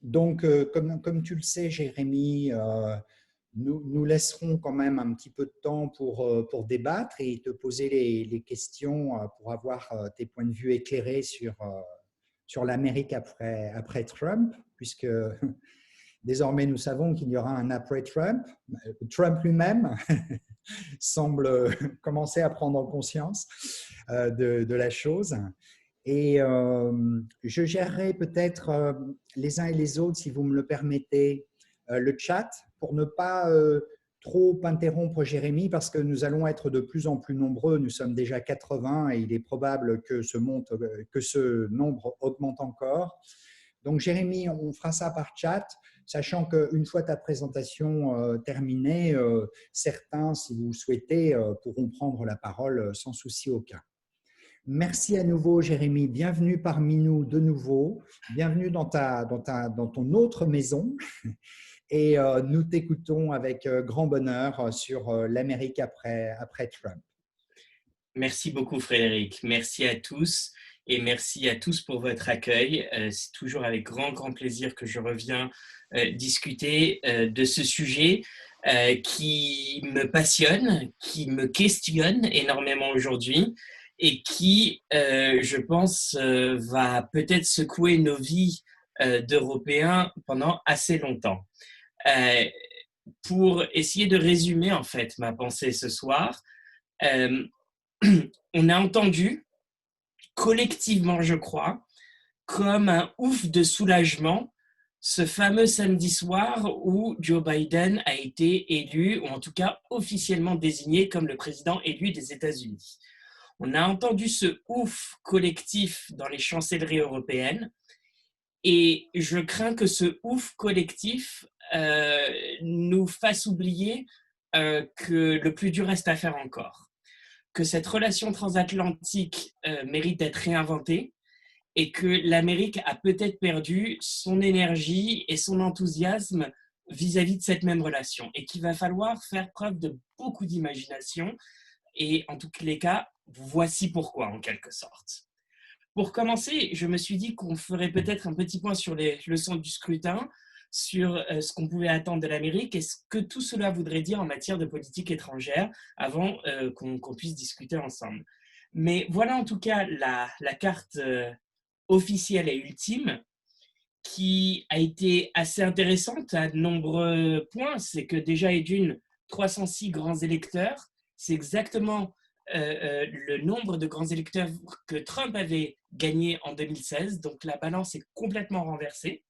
Donc, comme tu le sais, Jérémy, nous laisserons quand même un petit peu de temps pour débattre et te poser les questions pour avoir tes points de vue éclairés sur l'Amérique après Trump, puisque désormais nous savons qu'il y aura un après Trump. Trump lui-même semble commencer à prendre conscience de la chose. Et je gérerai peut-être les uns et les autres, si vous me le permettez, le chat pour ne pas trop interrompre Jérémy parce que nous allons être de plus en plus nombreux. Nous sommes déjà 80 et il est probable que ce nombre augmente encore. Donc Jérémy, on fera ça par chat, sachant qu'une fois ta présentation terminée, certains, si vous le souhaitez, pourront prendre la parole sans souci aucun. Merci à nouveau, Jérémy. Bienvenue parmi nous de nouveau. Bienvenue dans ton autre maison. Et nous t'écoutons avec grand bonheur sur l'Amérique après Trump. Merci beaucoup, Frédéric. Merci à tous et merci à tous pour votre accueil. C'est toujours avec grand plaisir que je reviens discuter de ce sujet qui me passionne, qui me questionne énormément aujourd'hui et qui, je pense, va peut-être secouer nos vies d'Européens pendant assez longtemps. Pour essayer de résumer en fait ma pensée ce soir, on a entendu collectivement, je crois, comme un ouf de soulagement ce fameux samedi soir où Joe Biden a été élu, ou en tout cas officiellement désigné comme le président élu des États-Unis. On a entendu ce ouf collectif dans les chancelleries européennes et je crains que ce ouf collectif nous fasse oublier que le plus dur reste à faire encore, que cette relation transatlantique mérite d'être réinventée et que l'Amérique a peut-être perdu son énergie et son enthousiasme vis-à-vis de cette même relation et qu'il va falloir faire preuve de beaucoup d'imagination et en tous les cas, voici pourquoi en quelque sorte. Pour commencer, je me suis dit qu'on ferait peut-être un petit point sur les leçons du scrutin, sur ce qu'on pouvait attendre de l'Amérique et ce que tout cela voudrait dire en matière de politique étrangère avant qu'on puisse discuter ensemble. Mais voilà en tout cas la carte officielle et ultime qui a été assez intéressante à de nombreux points. C'est que déjà et d'une 306 grands électeurs, c'est exactement le nombre de grands électeurs que Trump avait gagné en 2016. Donc la balance est complètement renversée.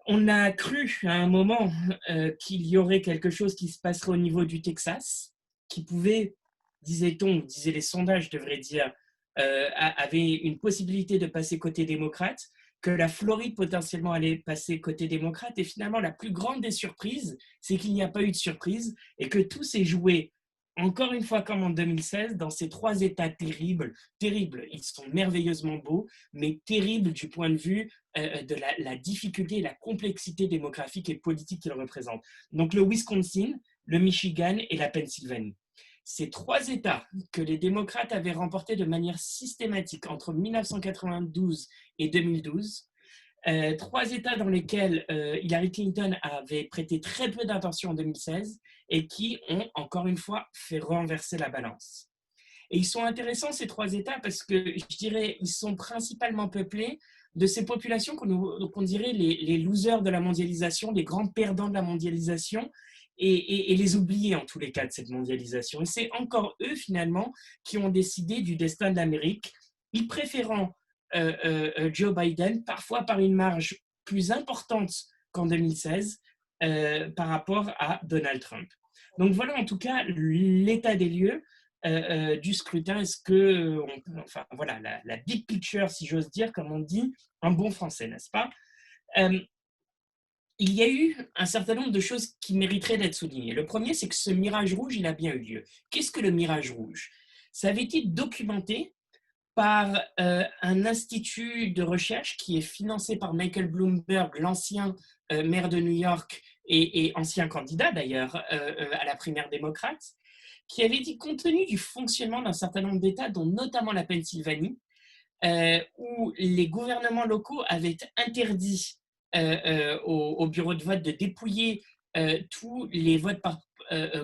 On a cru à un moment qu'il y aurait quelque chose qui se passerait au niveau du Texas, qui pouvait, disait-on, disaient les sondages, devraient dire, avait une possibilité de passer côté démocrate, que la Floride potentiellement allait passer côté démocrate. Et finalement, la plus grande des surprises, c'est qu'il n'y a pas eu de surprise et que tout s'est joué, encore une fois comme en 2016, dans ces trois États terribles. Ils sont merveilleusement beaux, mais terribles du point de vue de la difficulté et la complexité démographique et politique qu'ils représentent. Donc le Wisconsin, le Michigan et la Pennsylvanie. Ces trois États que les démocrates avaient remportés de manière systématique entre 1992 et 2012, trois États dans lesquels Hillary Clinton avait prêté très peu d'attention en 2016 et qui ont, encore une fois, fait renverser la balance. Et ils sont intéressants, ces trois États, parce que, je dirais, ils sont principalement peuplés de ces populations qu'on dirait les losers de la mondialisation, les grands perdants de la mondialisation, et les oubliés, en tous les cas, de cette mondialisation. Et c'est encore eux, finalement, qui ont décidé du destin de l'Amérique, y préférant Joe Biden, parfois par une marge plus importante qu'en 2016, par rapport à Donald Trump. Donc voilà, en tout cas, l'état des lieux du scrutin. Est-ce que, enfin voilà, la big picture, si j'ose dire, comme on dit en bon français, n'est-ce pas? Il y a eu un certain nombre de choses qui mériteraient d'être soulignées. Le premier, c'est que ce mirage rouge, il a bien eu lieu. Qu'est-ce que le mirage rouge? Ça avait été documenté par un institut de recherche qui est financé par Michael Bloomberg, l'ancien maire de New York et ancien candidat d'ailleurs à la primaire démocrate, qui avait dit, compte tenu du fonctionnement d'un certain nombre d'États, dont notamment la Pennsylvanie, où les gouvernements locaux avaient interdit au bureau de vote de dépouiller tous les votes par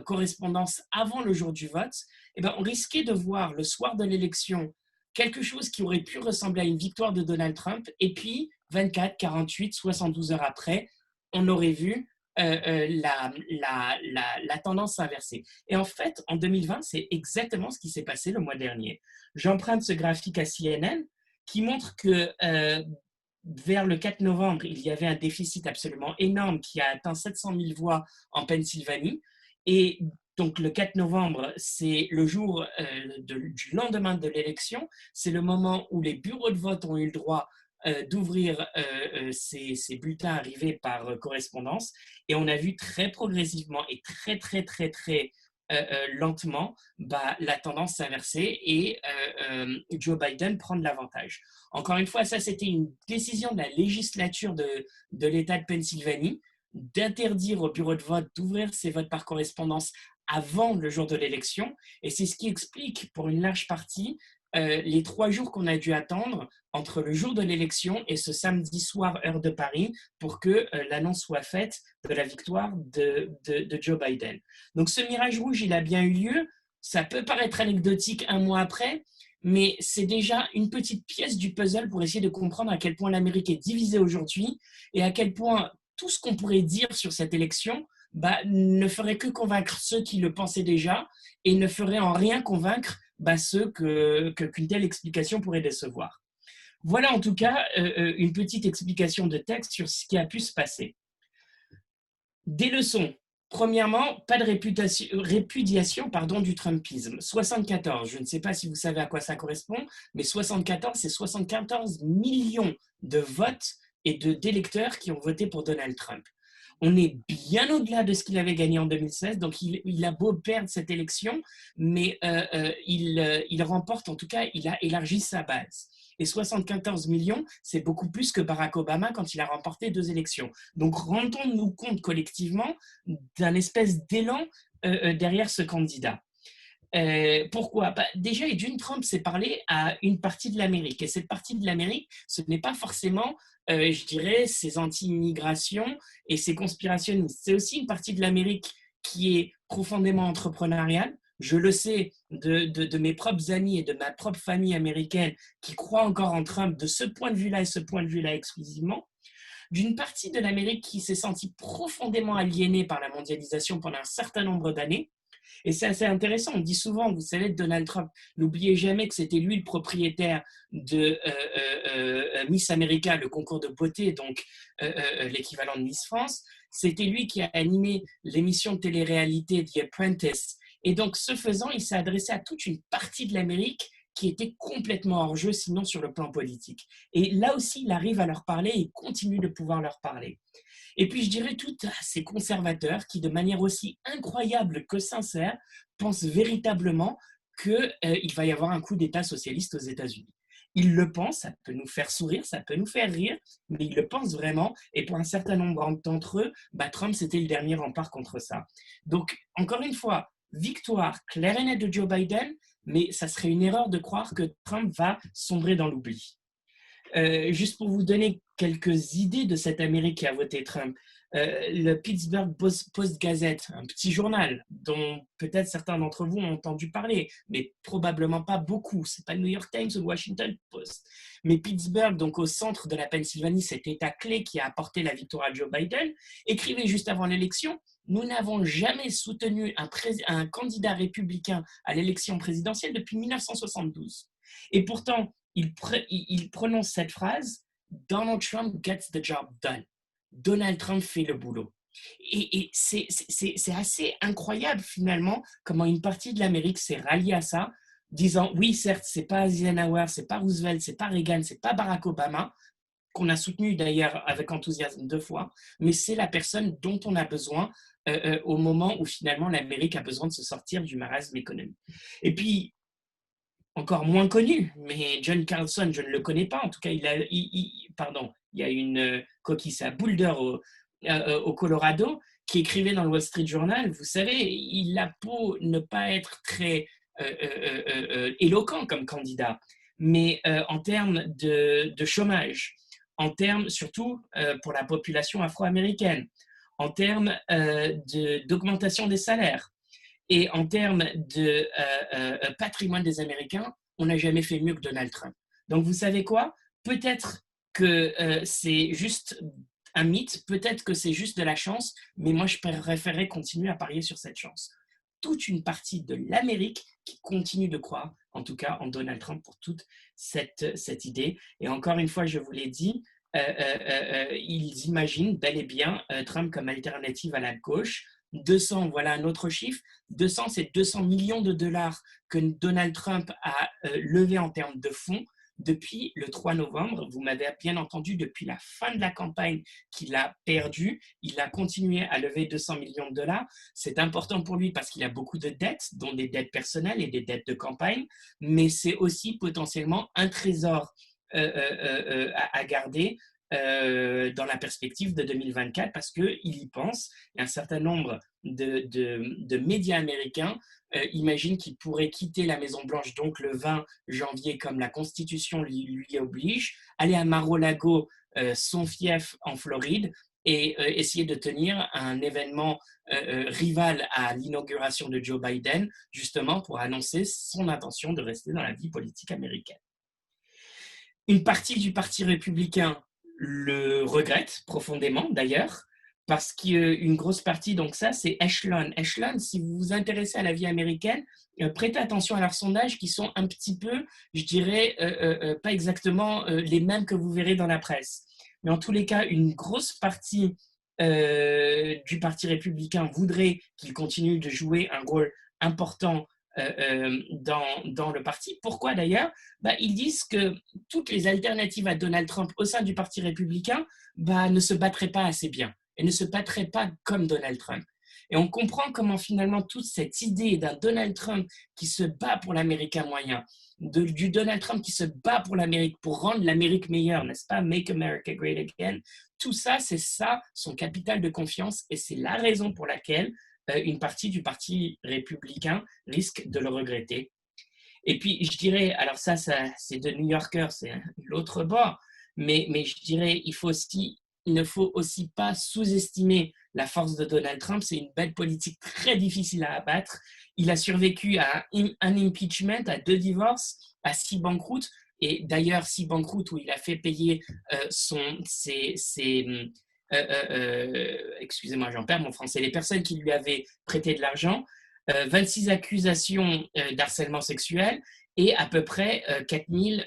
correspondance avant le jour du vote, eh ben, on risquait de voir le soir de l'élection quelque chose qui aurait pu ressembler à une victoire de Donald Trump, et puis 24, 48, 72 heures après, on aurait vu la tendance s'inverser. Et en fait, en 2020, c'est exactement ce qui s'est passé le mois dernier. J'emprunte ce graphique à CNN qui montre que vers le 4 novembre, il y avait un déficit absolument énorme qui a atteint 700 000 voix en Pennsylvanie. Et donc le 4 novembre, c'est le jour du lendemain de l'élection. C'est le moment où les bureaux de vote ont eu le droit d'ouvrir ces bulletins arrivés par correspondance. Et on a vu très progressivement et très lentement la tendance s'inverser et Joe Biden prendre l'avantage. Encore une fois, ça c'était une décision de la législature de l'État de Pennsylvanie d'interdire au bureau de vote d'ouvrir ses votes par correspondance avant le jour de l'élection. Et c'est ce qui explique pour une large partie les 3 jours qu'on a dû attendre entre le jour de l'élection et ce samedi soir, heure de Paris, pour que l'annonce soit faite de la victoire de Joe Biden. Donc ce mirage rouge, il a bien eu lieu. Ça peut paraître anecdotique un mois après, mais c'est déjà une petite pièce du puzzle pour essayer de comprendre à quel point l'Amérique est divisée aujourd'hui et à quel point tout ce qu'on pourrait dire sur cette élection ne ferait que convaincre ceux qui le pensaient déjà et ne ferait en rien convaincre ceux qu'une telle explication pourrait décevoir. Voilà en tout cas une petite explication de texte sur ce qui a pu se passer. Des leçons. Premièrement, pas de répudiation du Trumpisme. 74, je ne sais pas si vous savez à quoi ça correspond, mais 74, c'est 74 millions de votes et d'électeurs qui ont voté pour Donald Trump. On est bien au-delà de ce qu'il avait gagné en 2016, donc il a beau perdre cette élection, mais il remporte, en tout cas, il a élargi sa base. Et 74 millions, c'est beaucoup plus que Barack Obama quand il a remporté 2 élections. Donc rendons-nous compte collectivement d'un espèce d'élan derrière ce candidat. Pourquoi déjà, Donald Trump s'est parlé à une partie de l'Amérique. Et cette partie de l'Amérique, ce n'est pas forcément, je dirais, ces anti-immigrations et ces conspirationnistes. C'est aussi une partie de l'Amérique qui est profondément entrepreneuriale. Je le sais de mes propres amis et de ma propre famille américaine qui croient encore en Trump de ce point de vue-là et ce point de vue-là exclusivement. D'une partie de l'Amérique qui s'est sentie profondément aliénée par la mondialisation pendant un certain nombre d'années. Et c'est assez intéressant. On dit souvent, vous savez, de Donald Trump, n'oubliez jamais que c'était lui le propriétaire de Miss America, le concours de beauté, donc l'équivalent de Miss France. C'était lui qui a animé l'émission de télé-réalité The Apprentice. Et donc, ce faisant, il s'est adressé à toute une partie de l'Amérique qui était complètement hors jeu, sinon sur le plan politique. Et là aussi, il arrive à leur parler et continue de pouvoir leur parler. Et puis, je dirais tous ces conservateurs qui, de manière aussi incroyable que sincère, pensent véritablement qu'il va y avoir un coup d'État socialiste aux États-Unis. Ils le pensent, ça peut nous faire sourire, ça peut nous faire rire, mais ils le pensent vraiment. Et pour un certain nombre d'entre eux, Trump, c'était le dernier rempart contre ça. Donc, encore une fois, victoire claire et nette de Joe Biden, mais ça serait une erreur de croire que Trump va sombrer dans l'oubli. Juste pour vous donner quelques idées de cette Amérique qui a voté Trump, le Pittsburgh Post-Gazette, un petit journal dont peut-être certains d'entre vous ont entendu parler, mais probablement pas beaucoup. C'est pas le New York Times ou le Washington Post. Mais Pittsburgh, donc au centre de la Pennsylvanie, cet État clé qui a apporté la victoire à Joe Biden, écrivait juste avant l'élection: nous n'avons jamais soutenu un candidat républicain à l'élection présidentielle depuis 1972. Et pourtant, il prononce cette phrase: Donald Trump gets the job done. Donald Trump fait le boulot. Et c'est assez incroyable finalement comment une partie de l'Amérique s'est ralliée à ça, disant oui, certes, c'est pas Eisenhower, c'est pas Roosevelt, c'est pas Reagan, c'est pas Barack Obama, qu'on a soutenu d'ailleurs avec enthousiasme 2 fois, mais c'est la personne dont on a besoin au moment où finalement l'Amérique a besoin de se sortir du marasme économique. Et puis, encore moins connu, mais John Carlson, je ne le connais pas. En tout cas, il y a une coquille à Boulder au Colorado qui écrivait dans le Wall Street Journal. Vous savez, il a beau ne pas être très éloquent comme candidat, mais en termes de chômage, en termes, surtout pour la population afro-américaine, en termes d'augmentation des salaires et en termes de patrimoine des Américains, on n'a jamais fait mieux que Donald Trump. Donc vous savez quoi? Peut-être que c'est juste un mythe, peut-être que c'est juste de la chance, mais moi je préférerais continuer à parier sur cette chance. Toute une partie de l'Amérique qui continue de croire, en tout cas en Donald Trump, pour toute cette idée. Et encore une fois, je vous l'ai dit, ils imaginent bel et bien Trump comme alternative à la gauche. 200, voilà un autre chiffre. 200, c'est 200 millions de dollars que Donald Trump a levé en termes de fonds depuis le 3 novembre. Vous m'avez bien entendu, depuis la fin de la campagne qu'il a perdu, il a continué à lever 200 millions de dollars. C'est important pour lui parce qu'il a beaucoup de dettes, dont des dettes personnelles et des dettes de campagne, mais c'est aussi potentiellement un trésor à garder dans la perspective de 2024 parce qu'il y pense. Un certain nombre de médias américains imaginent qu'il pourrait quitter la Maison-Blanche donc le 20 janvier comme la Constitution lui oblige, aller à Mar-a-Lago, son fief en Floride, et essayer de tenir un événement rival à l'inauguration de Joe Biden, justement pour annoncer son intention de rester dans la vie politique américaine. Une partie du Parti républicain le regrette profondément d'ailleurs, parce qu'une grosse partie, donc ça, c'est Echelon. Echelon, si vous vous intéressez à la vie américaine, prêtez attention à leurs sondages qui sont un petit peu, je dirais, pas exactement les mêmes que vous verrez dans la presse. Mais en tous les cas, une grosse partie du Parti républicain voudrait qu'il continue de jouer un rôle important dans le parti. Pourquoi d'ailleurs? Ils disent que toutes les alternatives à Donald Trump au sein du Parti républicain ne se battraient pas assez bien et ne se battraient pas comme Donald Trump. Et on comprend comment finalement toute cette idée d'un Donald Trump qui se bat pour l'Américain moyen, du Donald Trump qui se bat pour l'Amérique, pour rendre l'Amérique meilleure, n'est-ce pas? Make America Great Again. Tout ça, c'est ça, son capital de confiance, et c'est la raison pour laquelle une partie du Parti républicain risque de le regretter. Et puis, je dirais, alors ça c'est de New Yorker, c'est l'autre bord, mais je dirais, il ne faut aussi pas sous-estimer la force de Donald Trump. C'est une belle politique très difficile à abattre. Il a survécu à un impeachment, à 2 divorces, à 6 banqueroutes, et d'ailleurs 6 banqueroutes où il a fait payer excusez-moi, j'en perds mon français, les personnes qui lui avaient prêté de l'argent, 26 accusations d'harcèlement sexuel et à peu près 4000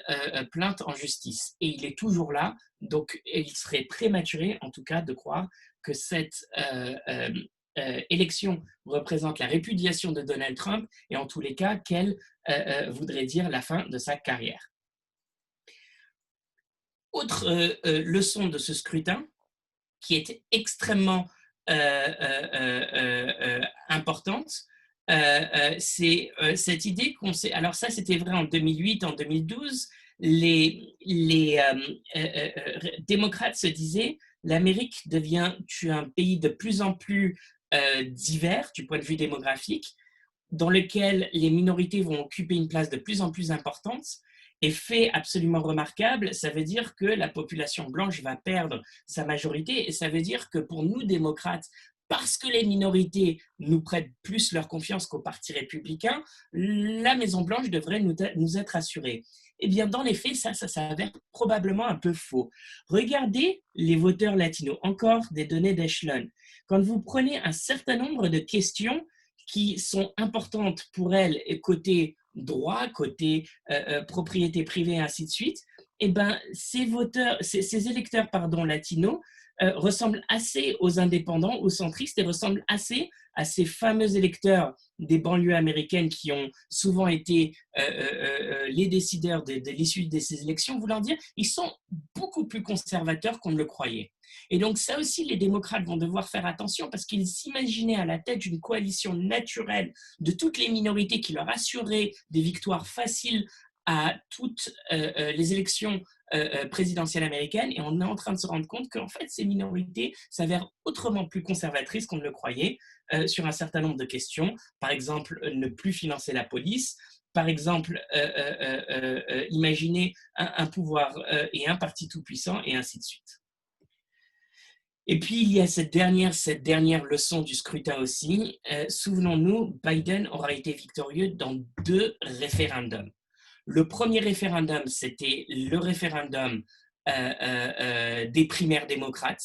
plaintes en justice. Et il est toujours là, donc il serait prématuré en tout cas de croire que cette élection représente la répudiation de Donald Trump et en tous les cas qu'elle voudrait dire la fin de sa carrière. Autre leçon de ce scrutin qui est extrêmement importante, c'est cette idée qu'on sait. Alors ça, c'était vrai en 2008, en 2012. Les démocrates se disaient l'Amérique devient un pays de plus en plus divers du point de vue démographique, dans lequel les minorités vont occuper une place de plus en plus importante. Et fait absolument remarquable, ça veut dire que la population blanche va perdre sa majorité, et ça veut dire que pour nous, démocrates, parce que les minorités nous prêtent plus leur confiance qu'au Parti républicain, la Maison-Blanche devrait nous être assurée. Eh bien, dans les faits, ça s'avère probablement un peu faux. Regardez les voteurs latinos, encore des données d'Echelon. Quand vous prenez un certain nombre de questions qui sont importantes pour elles, côté droit, côté propriété privée, et ainsi de suite, eh ben, ces électeurs latinos ressemblent assez aux indépendants, aux centristes, et ressemblent assez à ces fameux électeurs des banlieues américaines qui ont souvent été les décideurs de l'issue de ces élections, voulant dire ils sont beaucoup plus conservateurs qu'on ne le croyait. Et donc ça aussi, les démocrates vont devoir faire attention parce qu'ils s'imaginaient à la tête d'une coalition naturelle de toutes les minorités qui leur assurait des victoires faciles à toutes les élections présidentielles américaines, et on est en train de se rendre compte qu'en fait, ces minorités s'avèrent autrement plus conservatrices qu'on ne le croyait sur un certain nombre de questions. Par exemple, ne plus financer la police, par exemple, imaginer un pouvoir et un parti tout-puissant, et ainsi de suite. Et puis, il y a cette dernière leçon du scrutin aussi. Souvenons-nous, Biden aura été victorieux dans 2 référendums. Le premier référendum, c'était le référendum des primaires démocrates.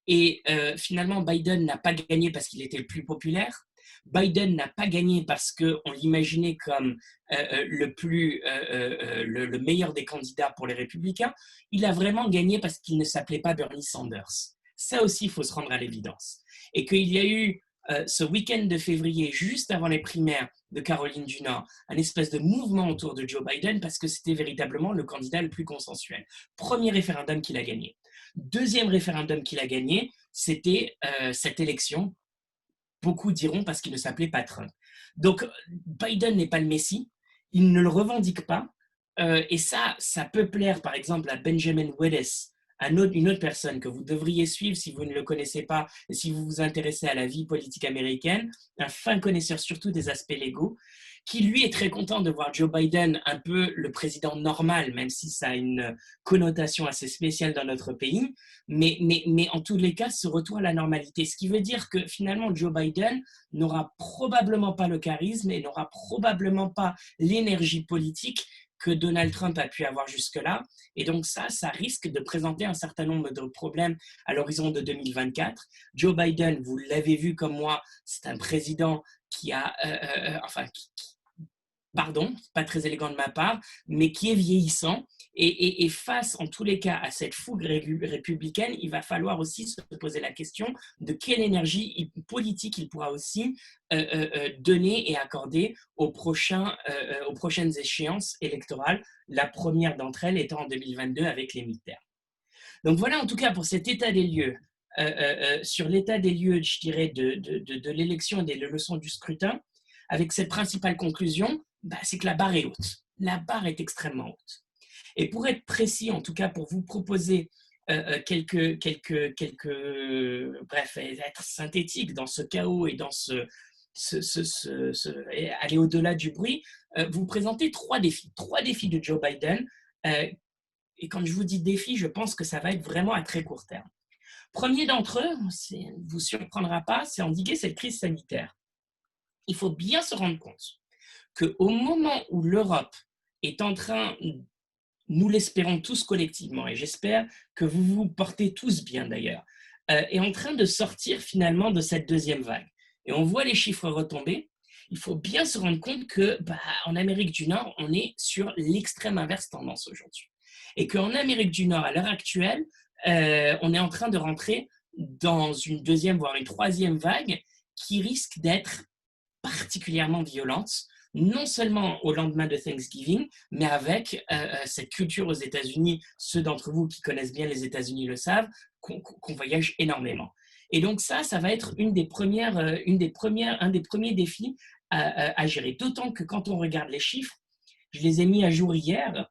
Et finalement, Biden n'a pas gagné parce qu'il était le plus populaire. Biden n'a pas gagné parce qu'on l'imaginait comme le meilleur des candidats pour les républicains. Il a vraiment gagné parce qu'il ne s'appelait pas Bernie Sanders. Ça aussi, il faut se rendre à l'évidence. Et qu'il y a eu ce week-end de février, juste avant les primaires de Caroline du Nord, un espèce de mouvement autour de Joe Biden parce que c'était véritablement le candidat le plus consensuel. Premier référendum qu'il a gagné. Deuxième référendum qu'il a gagné, c'était cette élection, beaucoup diront parce qu'il ne s'appelait pas Trump. Donc Biden n'est pas le Messie, il ne le revendique pas, et ça peut plaire par exemple à Benjamin Wittes, une autre personne que vous devriez suivre si vous ne le connaissez pas et si vous vous intéressez à la vie politique américaine, un fin connaisseur surtout des aspects légaux, qui lui est très content de voir Joe Biden un peu le président normal, même si ça a une connotation assez spéciale dans notre pays, mais en tous les cas, ce retour à la normalité. Ce qui veut dire que finalement, Joe Biden n'aura probablement pas le charisme et n'aura probablement pas l'énergie politique que Donald Trump a pu avoir jusque-là. Et donc ça risque de présenter un certain nombre de problèmes à l'horizon de 2024. Joe Biden, vous l'avez vu comme moi, c'est un président qui a, pardon, pas très élégant de ma part, mais qui est vieillissant. Et face, en tous les cas, à cette fougue républicaine, il va falloir aussi se poser la question de quelle énergie politique il pourra aussi donner et accorder aux prochaines échéances électorales, la première d'entre elles étant en 2022 avec les midterms. Donc voilà en tout cas pour cet état des lieux. Sur l'état des lieux, je dirais, de l'élection et des leçons du scrutin, avec cette principale conclusion, c'est que la barre est haute. La barre est extrêmement haute. Et pour être précis, en tout cas pour vous proposer bref, être synthétique dans ce chaos et dans aller au-delà du bruit, vous présentez 3 défis de Joe Biden. Et quand je vous dis défi, je pense que ça va être vraiment à très court terme. Premier d'entre eux, ne vous surprendra pas, c'est endiguer cette crise sanitaire. Il faut bien se rendre compte qu'au moment où l'Europe est en train, nous l'espérons tous collectivement, et j'espère que vous vous portez tous bien d'ailleurs, est en train de sortir finalement de cette deuxième vague. Et on voit les chiffres retomber. Il faut bien se rendre compte qu'en Amérique du Nord, on est sur l'extrême inverse tendance aujourd'hui. Et qu'en Amérique du Nord, à l'heure actuelle, on est en train de rentrer dans une deuxième, voire une troisième vague qui risque d'être particulièrement violente, non seulement au lendemain de Thanksgiving, mais avec cette culture aux États-Unis, ceux d'entre vous qui connaissent bien les États-Unis le savent, qu'on voyage énormément. Et donc ça va être un des premiers défis à gérer. D'autant que quand on regarde les chiffres, je les ai mis à jour hier,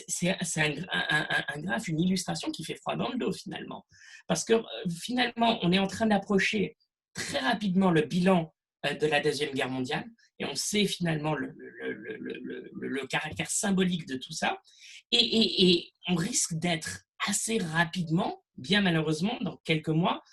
c'est un graphe, une illustration qui fait froid dans le dos finalement. Parce que finalement, on est en train d'approcher très rapidement le bilan de la Deuxième Guerre mondiale, et on sait finalement le caractère symbolique de tout ça, et on risque d'être assez rapidement, bien malheureusement, dans quelques mois,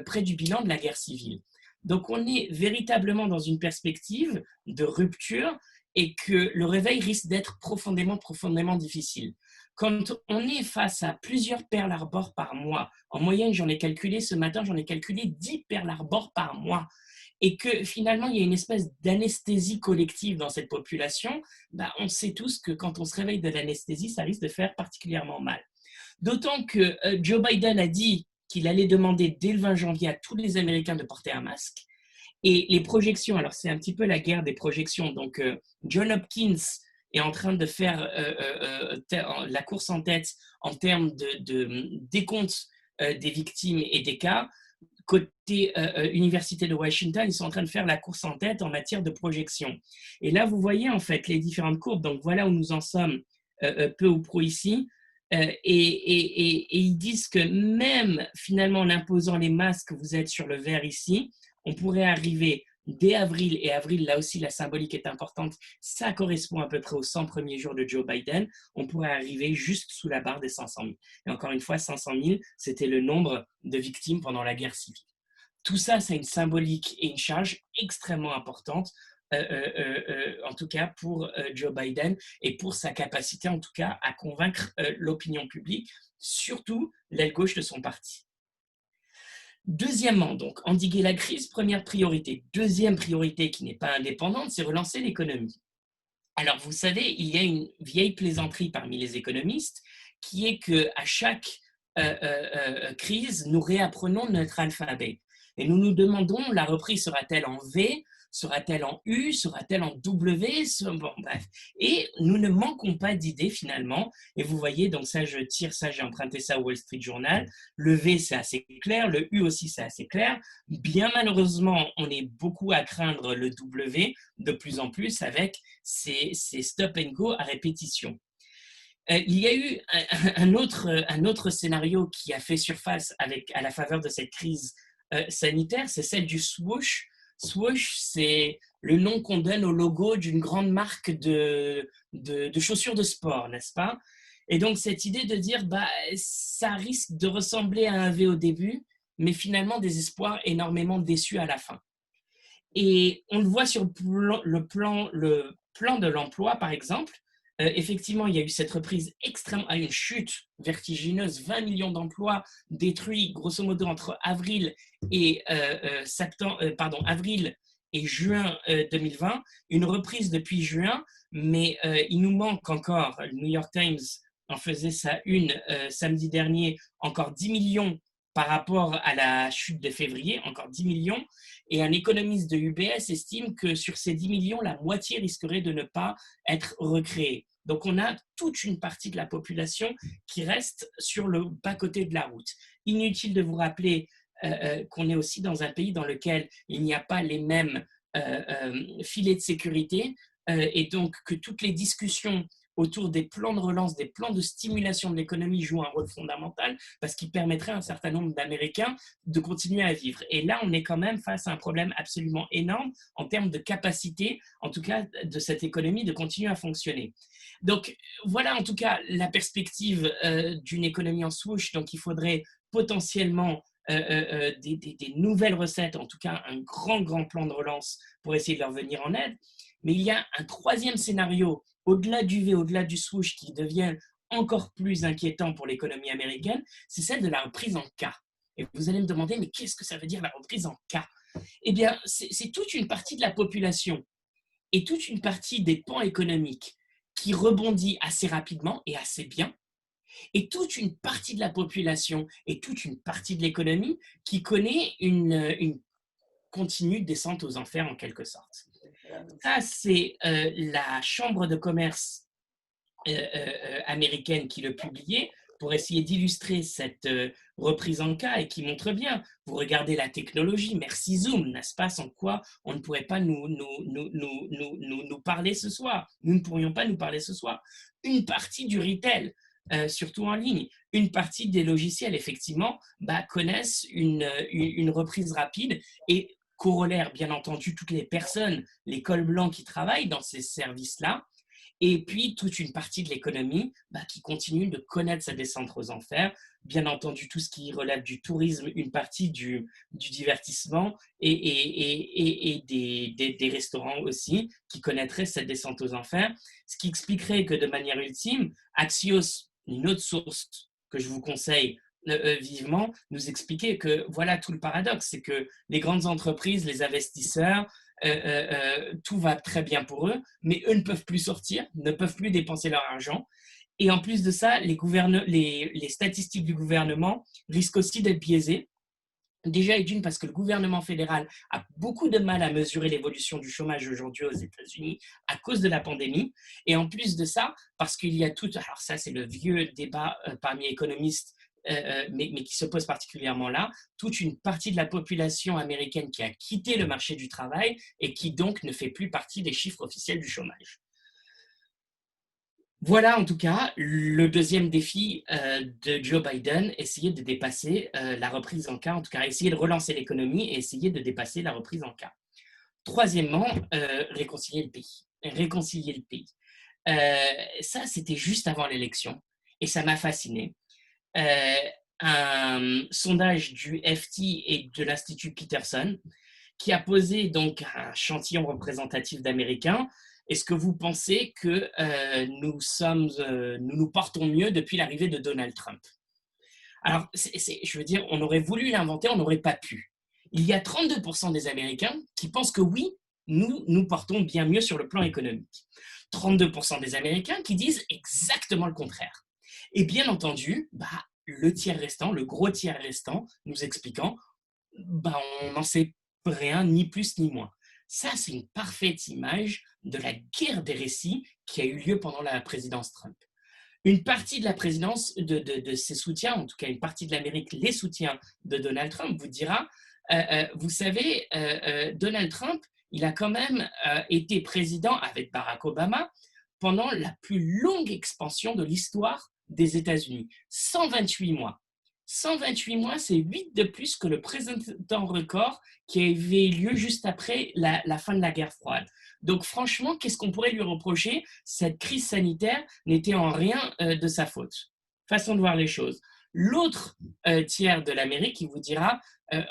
près du bilan de la guerre civile. Donc on est véritablement dans une perspective de rupture, et que le réveil risque d'être profondément difficile. Quand on est face à plusieurs Pearl Harbor par mois, en moyenne, j'en ai calculé ce matin, 10 Pearl Harbor par mois, et que finalement, il y a une espèce d'anesthésie collective dans cette population, on sait tous que quand on se réveille de l'anesthésie, ça risque de faire particulièrement mal. D'autant que Joe Biden a dit qu'il allait demander dès le 20 janvier à tous les Américains de porter un masque. Et les projections, alors c'est un petit peu la guerre des projections. Donc, John Hopkins est en train de faire la course en tête en termes de décompte des victimes et des cas. Côté Université de Washington, ils sont en train de faire la course en tête en matière de projection. Et là, vous voyez en fait les différentes courbes. Donc, voilà où nous en sommes peu ou prou ici. Et ils disent que même finalement en imposant les masques, vous êtes sur le vert ici, on pourrait arriver dès avril, et avril, là aussi, la symbolique est importante, ça correspond à peu près aux 100 premiers jours de Joe Biden, on pourrait arriver juste sous la barre des 500 000. Et encore une fois, 500 000, c'était le nombre de victimes pendant la guerre civile. Tout ça, c'est une symbolique et une charge extrêmement importante, en tout cas pour Joe Biden et pour sa capacité, en tout cas, à convaincre l'opinion publique, surtout l'aile gauche de son parti. Deuxièmement, donc, endiguer la crise, première priorité. Deuxième priorité qui n'est pas indépendante, c'est relancer l'économie. Alors, vous savez, il y a une vieille plaisanterie parmi les économistes qui est qu'à chaque crise, nous réapprenons notre alphabet. Et nous nous demandons, la reprise sera-t-elle en V, sera-t-elle en U, sera-t-elle en W, bon, bref. Et nous ne manquons pas d'idées finalement. Et vous voyez, donc ça, je tire ça, j'ai emprunté ça au Wall Street Journal. Le V, c'est assez clair. Le U aussi, c'est assez clair. Bien malheureusement, on est beaucoup à craindre le W de plus en plus avec ces stop and go à répétition. Il y a eu un autre scénario qui a fait surface à la faveur de cette crise sanitaire, c'est celle du swoosh. Swoosh, c'est le nom qu'on donne au logo d'une grande marque de chaussures de sport, n'est-ce pas? Et donc, cette idée de dire, ça risque de ressembler à un V au début, mais finalement, des espoirs énormément déçus à la fin. Et on le voit sur le plan de l'emploi, par exemple. Effectivement, il y a eu cette reprise extrême, une chute vertigineuse, 20 millions d'emplois détruits, grosso modo, entre avril et, avril et juin 2020. Une reprise depuis juin, mais il nous manque encore, le New York Times en faisait sa une samedi dernier, encore 10 millions par rapport à la chute de février, encore 10 millions. Et un économiste de UBS estime que sur ces 10 millions, la moitié risquerait de ne pas être recréée. Donc on a toute une partie de la population qui reste sur le bas-côté de la route. Inutile de vous rappeler qu'on est aussi dans un pays dans lequel il n'y a pas les mêmes filets de sécurité et donc que toutes les discussions autour des plans de relance, des plans de stimulation de l'économie jouent un rôle fondamental parce qu'ils permettraient à un certain nombre d'Américains de continuer à vivre. Et là, on est quand même face à un problème absolument énorme en termes de capacité, en tout cas, de cette économie de continuer à fonctionner. Donc, voilà en tout cas la perspective d'une économie en swoosh. Donc, il faudrait potentiellement des nouvelles recettes, en tout cas un grand plan de relance pour essayer de leur venir en aide. Mais il y a un troisième scénario au-delà du V, au-delà du swoosh, qui devient encore plus inquiétant pour l'économie américaine, c'est celle de la reprise en K. Et vous allez me demander, mais qu'est-ce que ça veut dire la reprise en K? Eh bien, c'est toute une partie de la population et toute une partie des pans économiques qui rebondit assez rapidement et assez bien, et toute une partie de la population et toute une partie de l'économie qui connaît une continue descente aux enfers en quelque sorte. Ça, c'est la Chambre de commerce américaine qui le publiait pour essayer d'illustrer cette reprise en cas et qui montre bien, vous regardez la technologie, merci Zoom, n'est-ce pas, sans quoi on ne pourrait pas nous parler ce soir. Nous ne pourrions pas nous parler ce soir. Une partie du retail, surtout en ligne, une partie des logiciels, effectivement, connaissent une reprise rapide et corollaire, bien entendu, toutes les personnes, les cols blancs qui travaillent dans ces services-là, et puis toute une partie de l'économie qui continue de connaître sa descente aux enfers, bien entendu tout ce qui relève du tourisme, une partie du divertissement et des restaurants aussi qui connaîtraient cette descente aux enfers, ce qui expliquerait que de manière ultime, Axios, une autre source que je vous conseille vivement, nous expliquer que voilà tout le paradoxe, c'est que les grandes entreprises, les investisseurs, tout va très bien pour eux, mais eux ne peuvent plus sortir, ne peuvent plus dépenser leur argent. Et en plus de ça, les statistiques du gouvernement risquent aussi d'être biaisées. Déjà, et d'une, parce que le gouvernement fédéral a beaucoup de mal à mesurer l'évolution du chômage aujourd'hui aux États-Unis à cause de la pandémie. Et en plus de ça, parce qu'il y a tout, alors ça c'est le vieux débat parmi économistes, mais qui se pose particulièrement là, toute une partie de la population américaine qui a quitté le marché du travail et qui donc ne fait plus partie des chiffres officiels du chômage. Voilà en tout cas le deuxième défi de Joe Biden, essayer de dépasser la reprise en cas, en tout cas essayer de relancer l'économie et essayer de dépasser la reprise en cas. Troisièmement, réconcilier le pays. Réconcilier le pays. Ça, c'était juste avant l'élection et ça m'a fasciné. Un sondage du FT et de l'Institut Peterson qui a posé donc un échantillon représentatif d'Américains. Est-ce que vous pensez que nous nous portons mieux depuis l'arrivée de Donald Trump? Alors, je veux dire, on aurait voulu l'inventer, on n'aurait pas pu. Il y a 32% des Américains qui pensent que oui, nous nous portons bien mieux sur le plan économique. 32% des Américains qui disent exactement le contraire. Et bien entendu, le tiers restant, le gros tiers restant, nous expliquant, on n'en sait rien, ni plus ni moins. Ça, c'est une parfaite image de la guerre des récits qui a eu lieu pendant la présidence Trump. Une partie de la présidence, de ses soutiens, en tout cas une partie de l'Amérique, les soutiens de Donald Trump, vous dira, vous savez, Donald Trump, il a quand même été président avec Barack Obama pendant la plus longue expansion de l'histoire des États-Unis, 128 mois. 128 mois, c'est 8 de plus que le précédent record qui avait lieu juste après la fin de la guerre froide. Donc franchement, qu'est-ce qu'on pourrait lui reprocher? Cette crise sanitaire n'était en rien de sa faute. Façon de voir les choses. L'autre tiers de l'Amérique qui vous dira,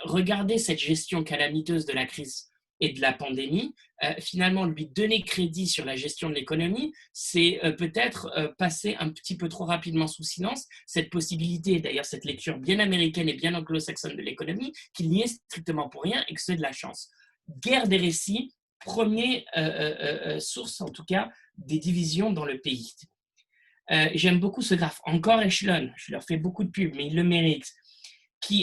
regardez cette gestion calamiteuse de la crise et de la pandémie, finalement lui donner crédit sur la gestion de l'économie, c'est peut-être passer un petit peu trop rapidement sous silence cette possibilité, d'ailleurs cette lecture bien américaine et bien anglo-saxonne de l'économie, qu'il n'y est strictement pour rien et que c'est de la chance. Guerre des récits, première source en tout cas des divisions dans le pays. J'aime beaucoup ce graphe, encore Echelon, je leur fais beaucoup de pub, mais ils le méritent.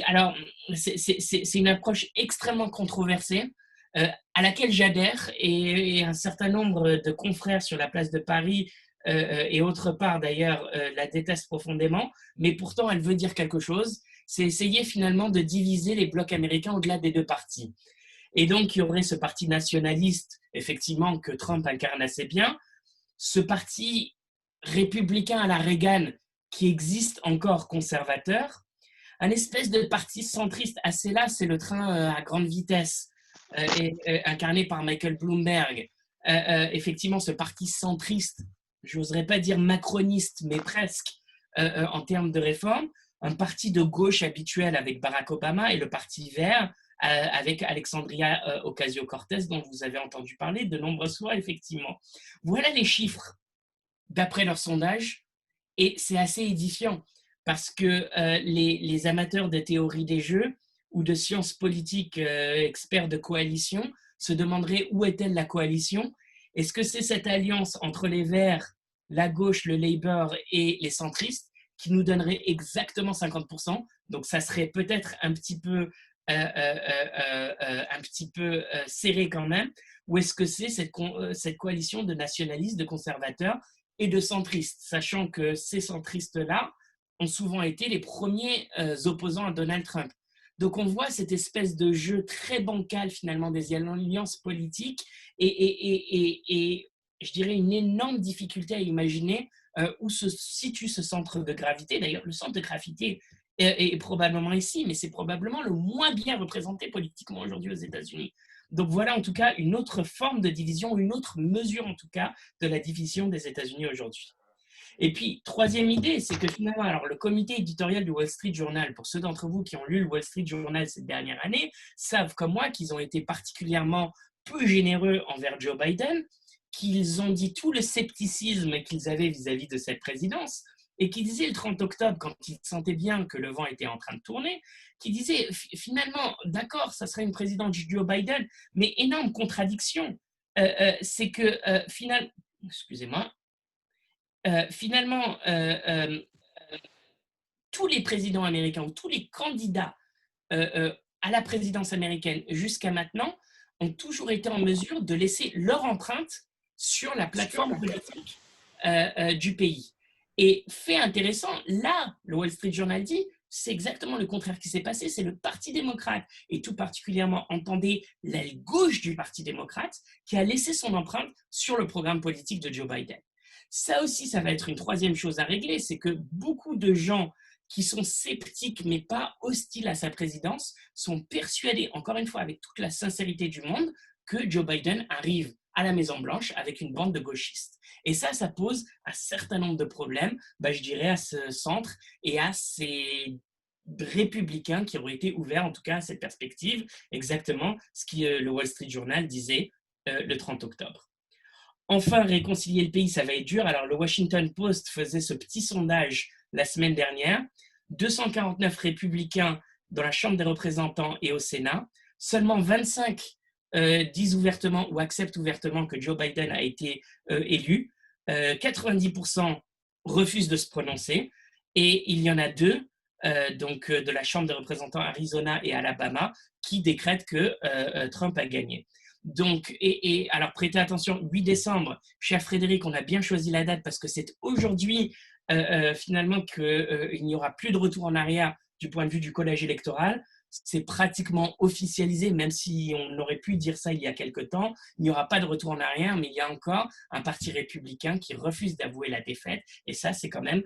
Alors, c'est une approche extrêmement controversée, à laquelle j'adhère, et un certain nombre de confrères sur la place de Paris et autre part d'ailleurs la détestent profondément, mais pourtant elle veut dire quelque chose. C'est essayer finalement de diviser les blocs américains au-delà des deux partis. Et donc il y aurait ce parti nationaliste, effectivement, que Trump incarne assez bien, ce parti républicain à la Reagan qui existe encore conservateur, un espèce de parti centriste assez là, c'est le train à grande vitesse, incarné par Michael Bloomberg. Effectivement, ce parti centriste, je n'oserais pas dire macroniste, mais presque, en termes de réforme, un parti de gauche habituel avec Barack Obama et le parti vert avec Alexandria Ocasio-Cortez, dont vous avez entendu parler de nombreuses fois, effectivement. Voilà les chiffres d'après leur sondage, et c'est assez édifiant parce que les amateurs de théorie des jeux ou de sciences politiques experts de coalition se demanderaient où est-elle la coalition. Est-ce que c'est cette alliance entre les Verts, la gauche, le Labour et les centristes qui nous donnerait exactement 50%? Donc ça serait peut-être un petit peu serré quand même. Ou est-ce que c'est cette coalition de nationalistes, de conservateurs et de centristes, sachant que ces centristes-là ont souvent été les premiers opposants à Donald Trump. Donc on voit cette espèce de jeu très bancal finalement des alliances politiques et je dirais une énorme difficulté à imaginer où se situe ce centre de gravité. D'ailleurs, le centre de gravité est probablement ici, mais c'est probablement le moins bien représenté politiquement aujourd'hui aux États-Unis. Donc voilà en tout cas une autre forme de division, une autre mesure en tout cas de la division des États-Unis aujourd'hui. Et puis, troisième idée, c'est que finalement, alors le comité éditorial du Wall Street Journal, pour ceux d'entre vous qui ont lu le Wall Street Journal cette dernière année, savent comme moi qu'ils ont été particulièrement peu généreux envers Joe Biden, qu'ils ont dit tout le scepticisme qu'ils avaient vis-à-vis de cette présidence, et qui disait le 30 octobre, quand ils sentaient bien que le vent était en train de tourner, qui disait finalement, d'accord, ça serait une présidente Joe Biden, mais énorme contradiction, c'est que finalement, excusez-moi, finalement, tous les présidents américains ou tous les candidats à la présidence américaine jusqu'à maintenant ont toujours été en mesure de laisser leur empreinte sur la plateforme politique du pays. Et fait intéressant, là, le Wall Street Journal dit, c'est exactement le contraire qui s'est passé, c'est le Parti démocrate, et tout particulièrement, entendez, l'aile gauche du Parti démocrate, qui a laissé son empreinte sur le programme politique de Joe Biden. Ça aussi, ça va être une troisième chose à régler, c'est que beaucoup de gens qui sont sceptiques mais pas hostiles à sa présidence sont persuadés, encore une fois avec toute la sincérité du monde, que Joe Biden arrive à la Maison-Blanche avec une bande de gauchistes. Et ça pose un certain nombre de problèmes, je dirais, à ce centre et à ces républicains qui auraient été ouverts, en tout cas, à cette perspective, exactement ce que le Wall Street Journal disait le 30 octobre. Enfin, réconcilier le pays, ça va être dur. Alors, le Washington Post faisait ce petit sondage la semaine dernière. 249 républicains dans la Chambre des représentants et au Sénat. Seulement 25 disent ouvertement ou acceptent ouvertement que Joe Biden a été élu. 90% refusent de se prononcer. Et il y en a deux, de la Chambre des représentants Arizona et Alabama, qui décrètent que Trump a gagné. Donc, alors prêtez attention, 8 décembre, cher Frédéric, on a bien choisi la date parce que c'est aujourd'hui finalement qu'il n'y aura plus de retour en arrière du point de vue du collège électoral. C'est pratiquement officialisé, même si on aurait pu dire ça il y a quelque temps. Il n'y aura pas de retour en arrière, mais il y a encore un parti républicain qui refuse d'avouer la défaite. Et ça, c'est quand même,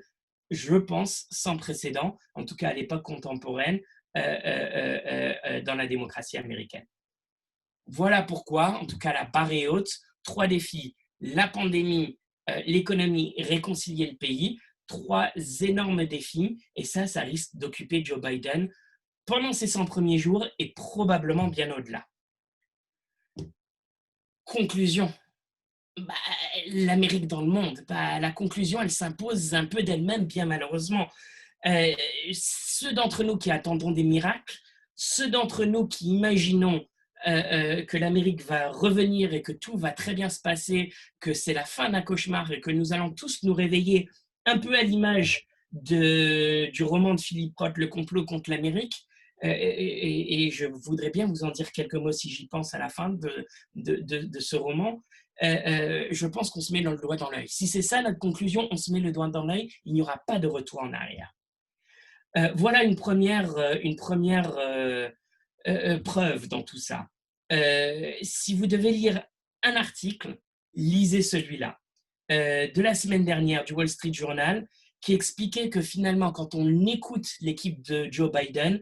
je pense, sans précédent, en tout cas à l'époque contemporaine, dans la démocratie américaine. Voilà pourquoi, en tout cas, la barre est haute. 3 défis, la pandémie, l'économie, réconcilier le pays. 3 énormes défis. Et ça risque d'occuper Joe Biden pendant ces 100 premiers jours et probablement bien au-delà. Conclusion. L'Amérique dans le monde. La conclusion, elle s'impose un peu d'elle-même, bien malheureusement. Ceux d'entre nous qui attendons des miracles, ceux d'entre nous qui imaginons que l'Amérique va revenir et que tout va très bien se passer, que c'est la fin d'un cauchemar et que nous allons tous nous réveiller un peu à l'image du roman de Philippe Roth, Le complot contre l'Amérique. Et je voudrais bien vous en dire quelques mots si j'y pense à la fin de ce roman. Je pense qu'on se met le doigt dans l'œil. Si c'est ça notre conclusion, on se met le doigt dans l'œil, il n'y aura pas de retour en arrière. Voilà une première preuve dans tout ça. Si vous devez lire un article, lisez celui-là, de la semaine dernière du Wall Street Journal, qui expliquait que finalement, quand on écoute l'équipe de Joe Biden,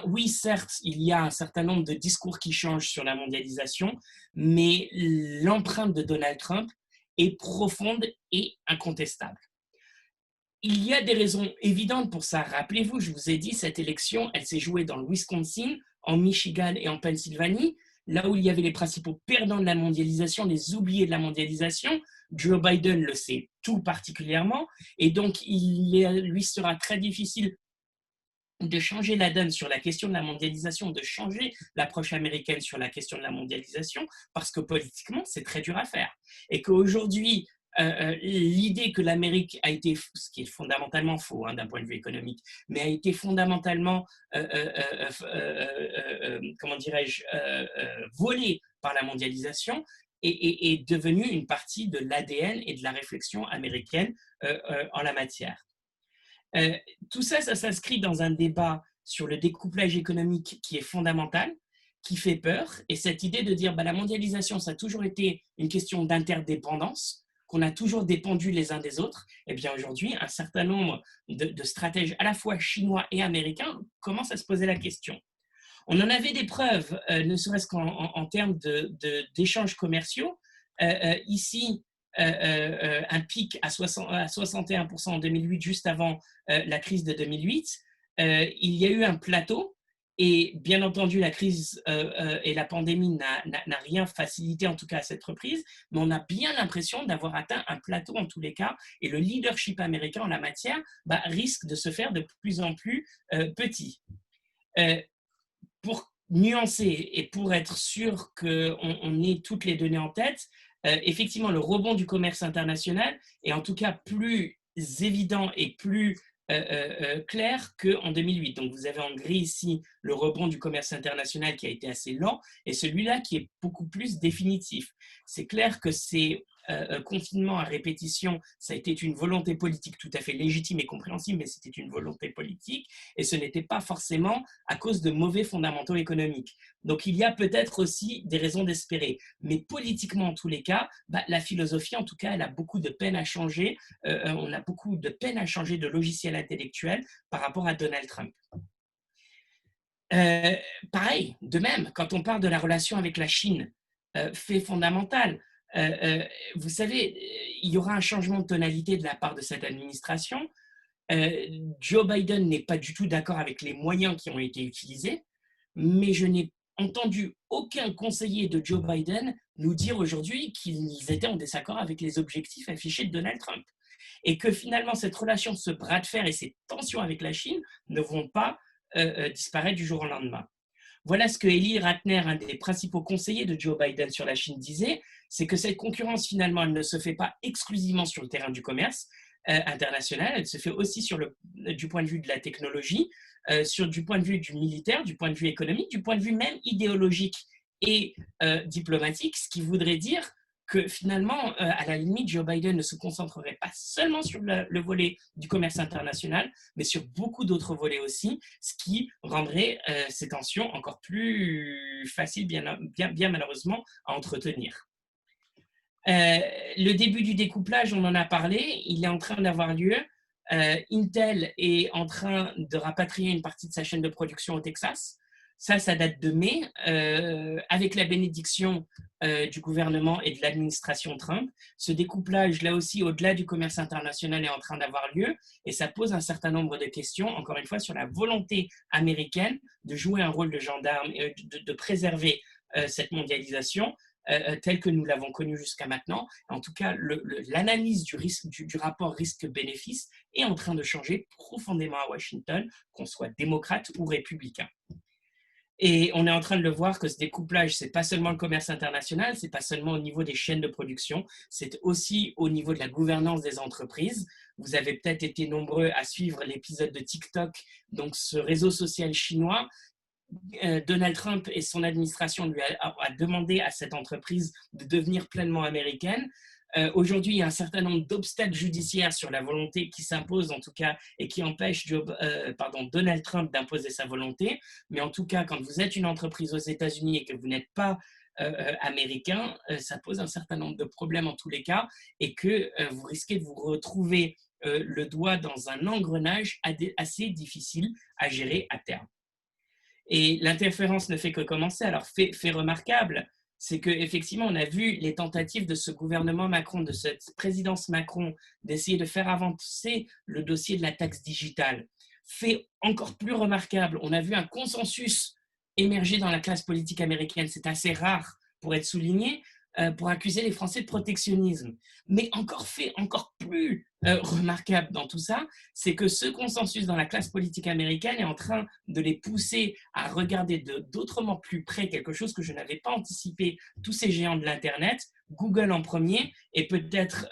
oui, certes, il y a un certain nombre de discours qui changent sur la mondialisation, mais l'empreinte de Donald Trump est profonde et incontestable. Il y a des raisons évidentes pour ça. Rappelez-vous, je vous ai dit, cette élection, elle s'est jouée dans le Wisconsin, en Michigan et en Pennsylvanie, là où il y avait les principaux perdants de la mondialisation, les oubliés de la mondialisation. Joe Biden le sait tout particulièrement, et donc il lui sera très difficile de changer la donne sur la question de la mondialisation, de changer l'approche américaine sur la question de la mondialisation, parce que politiquement, c'est très dur à faire. Et qu'aujourd'hui, l'idée que l'Amérique a été, ce qui est fondamentalement faux d'un point de vue économique, mais a été fondamentalement, comment dirais-je, volée par la mondialisation, est devenue une partie de l'ADN et de la réflexion américaine en la matière. Tout ça s'inscrit dans un débat sur le découplage économique qui est fondamental, qui fait peur, et cette idée de dire la mondialisation, ça a toujours été une question d'interdépendance, qu'on a toujours dépendu les uns des autres. Et bien aujourd'hui, un certain nombre de stratèges à la fois chinois et américains commencent à se poser la question. On en avait des preuves, ne serait-ce qu'en termes d'échanges commerciaux. Ici, un pic à 61% en 2008, juste avant la crise de 2008. Il y a eu un plateau, et bien entendu, la crise et la pandémie n'a rien facilité, en tout cas à cette reprise, mais on a bien l'impression d'avoir atteint un plateau en tous les cas, et le leadership américain en la matière risque de se faire de plus en plus petit. Pour nuancer et pour être sûr qu'on ait toutes les données en tête, effectivement, le rebond du commerce international est en tout cas plus évident et plus clair qu'en 2008. Donc, vous avez en gris ici le rebond du commerce international qui a été assez lent, et celui-là qui est beaucoup plus définitif. C'est clair que ces confinements à répétition, ça a été une volonté politique tout à fait légitime et compréhensible, mais c'était une volonté politique, et ce n'était pas forcément à cause de mauvais fondamentaux économiques. Donc, il y a peut-être aussi des raisons d'espérer. Mais politiquement, en tous les cas, la philosophie, en tout cas, elle a beaucoup de peine à changer. On a beaucoup de peine à changer de logiciel intellectuel par rapport à Donald Trump. Pareil, de même, quand on parle de la relation avec la Chine, fait fondamental. Vous savez, il y aura un changement de tonalité de la part de cette administration. Joe Biden n'est pas du tout d'accord avec les moyens qui ont été utilisés, mais je n'ai entendu aucun conseiller de Joe Biden nous dire aujourd'hui qu'ils étaient en désaccord avec les objectifs affichés de Donald Trump. Et que finalement, cette relation, ce bras de fer et ces tensions avec la Chine ne vont pas disparaître du jour au lendemain. Voilà ce que Eli Ratner, un des principaux conseillers de Joe Biden sur la Chine, disait, c'est que cette concurrence, finalement, elle ne se fait pas exclusivement sur le terrain du commerce international, elle se fait aussi du point de vue de la technologie, du point de vue du militaire, du point de vue économique, du point de vue même idéologique et diplomatique, ce qui voudrait dire que finalement, à la limite, Joe Biden ne se concentrerait pas seulement sur le volet du commerce international, mais sur beaucoup d'autres volets aussi, ce qui rendrait ces tensions encore plus faciles, bien malheureusement, à entretenir. Le début du découplage, on en a parlé, il est en train d'avoir lieu. Intel est en train de rapatrier une partie de sa chaîne de production au Texas. Ça date de mai, avec la bénédiction du gouvernement et de l'administration Trump. Ce découplage, là aussi, au-delà du commerce international, est en train d'avoir lieu et ça pose un certain nombre de questions, encore une fois, sur la volonté américaine de jouer un rôle de gendarme et de préserver cette mondialisation telle que nous l'avons connue jusqu'à maintenant. En tout cas, l'analyse du rapport risque-bénéfice est en train de changer profondément à Washington, qu'on soit démocrate ou républicain. Et on est en train de le voir que ce découplage, c'est pas seulement le commerce international, c'est pas seulement au niveau des chaînes de production, c'est aussi au niveau de la gouvernance des entreprises. Vous avez peut-être été nombreux à suivre l'épisode de TikTok, donc ce réseau social chinois. Donald Trump et son administration lui a demandé à cette entreprise de devenir pleinement américaine. Aujourd'hui, il y a un certain nombre d'obstacles judiciaires sur la volonté qui s'impose, en tout cas, et qui empêchent Donald Trump d'imposer sa volonté. Mais en tout cas, quand vous êtes une entreprise aux États-Unis et que vous n'êtes pas américain, ça pose un certain nombre de problèmes en tous les cas, et que vous risquez de vous retrouver le doigt dans un engrenage assez difficile à gérer à terme. Et l'interférence ne fait que commencer. Alors, fait remarquable, c'est qu'effectivement, on a vu les tentatives de ce gouvernement Macron, de cette présidence Macron, d'essayer de faire avancer le dossier de la taxe digitale. Fait encore plus remarquable, on a vu un consensus émerger dans la classe politique américaine, c'est assez rare pour être souligné, pour accuser les Français de protectionnisme. Mais fait encore plus remarquable dans tout ça, c'est que ce consensus dans la classe politique américaine est en train de les pousser à regarder d'autrement plus près quelque chose que je n'avais pas anticipé, tous ces géants de l'Internet, Google en premier, et peut-être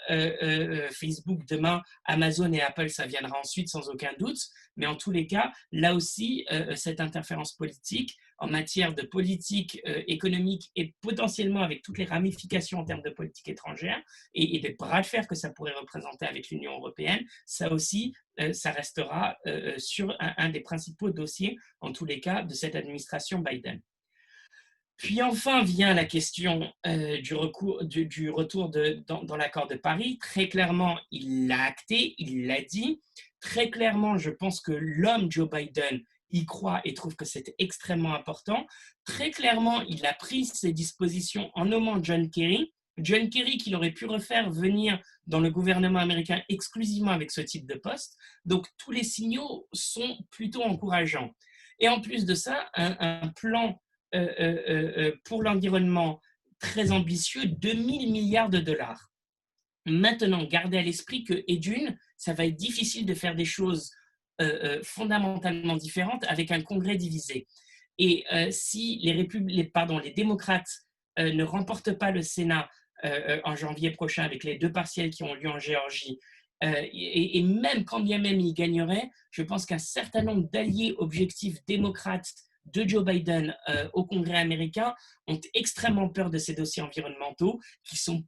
Facebook demain, Amazon et Apple, ça viendra ensuite sans aucun doute, mais en tous les cas, là aussi, cette interférence politique en matière de politique économique et potentiellement avec toutes les ramifications en termes de politique étrangère et des bras de fer que ça pourrait représenter avec l'Union européenne, ça aussi, ça restera sur un des principaux dossiers, en tous les cas, de cette administration Biden. Puis enfin vient la question du retour dans l'accord de Paris. Très clairement, il l'a acté, il l'a dit. Très clairement, je pense que l'homme Joe Biden y croit et trouve que c'est extrêmement important. Très clairement, il a pris ses dispositions en nommant John Kerry. John Kerry qu'il aurait pu refaire venir dans le gouvernement américain exclusivement avec ce type de poste. Donc tous les signaux sont plutôt encourageants. Et en plus de ça, un plan pour l'environnement très ambitieux, 2000 milliards de dollars. Maintenant, gardez à l'esprit que, et d'une, ça va être difficile de faire des choses fondamentalement différentes avec un congrès divisé. Et si les démocrates ne remportent pas le Sénat en janvier prochain avec les 2 partiels qui ont lieu en Géorgie, et même quand bien même ils gagneraient, je pense qu'un certain nombre d'alliés objectifs démocrates de Joe Biden au Congrès américain ont extrêmement peur de ces dossiers environnementaux qui sont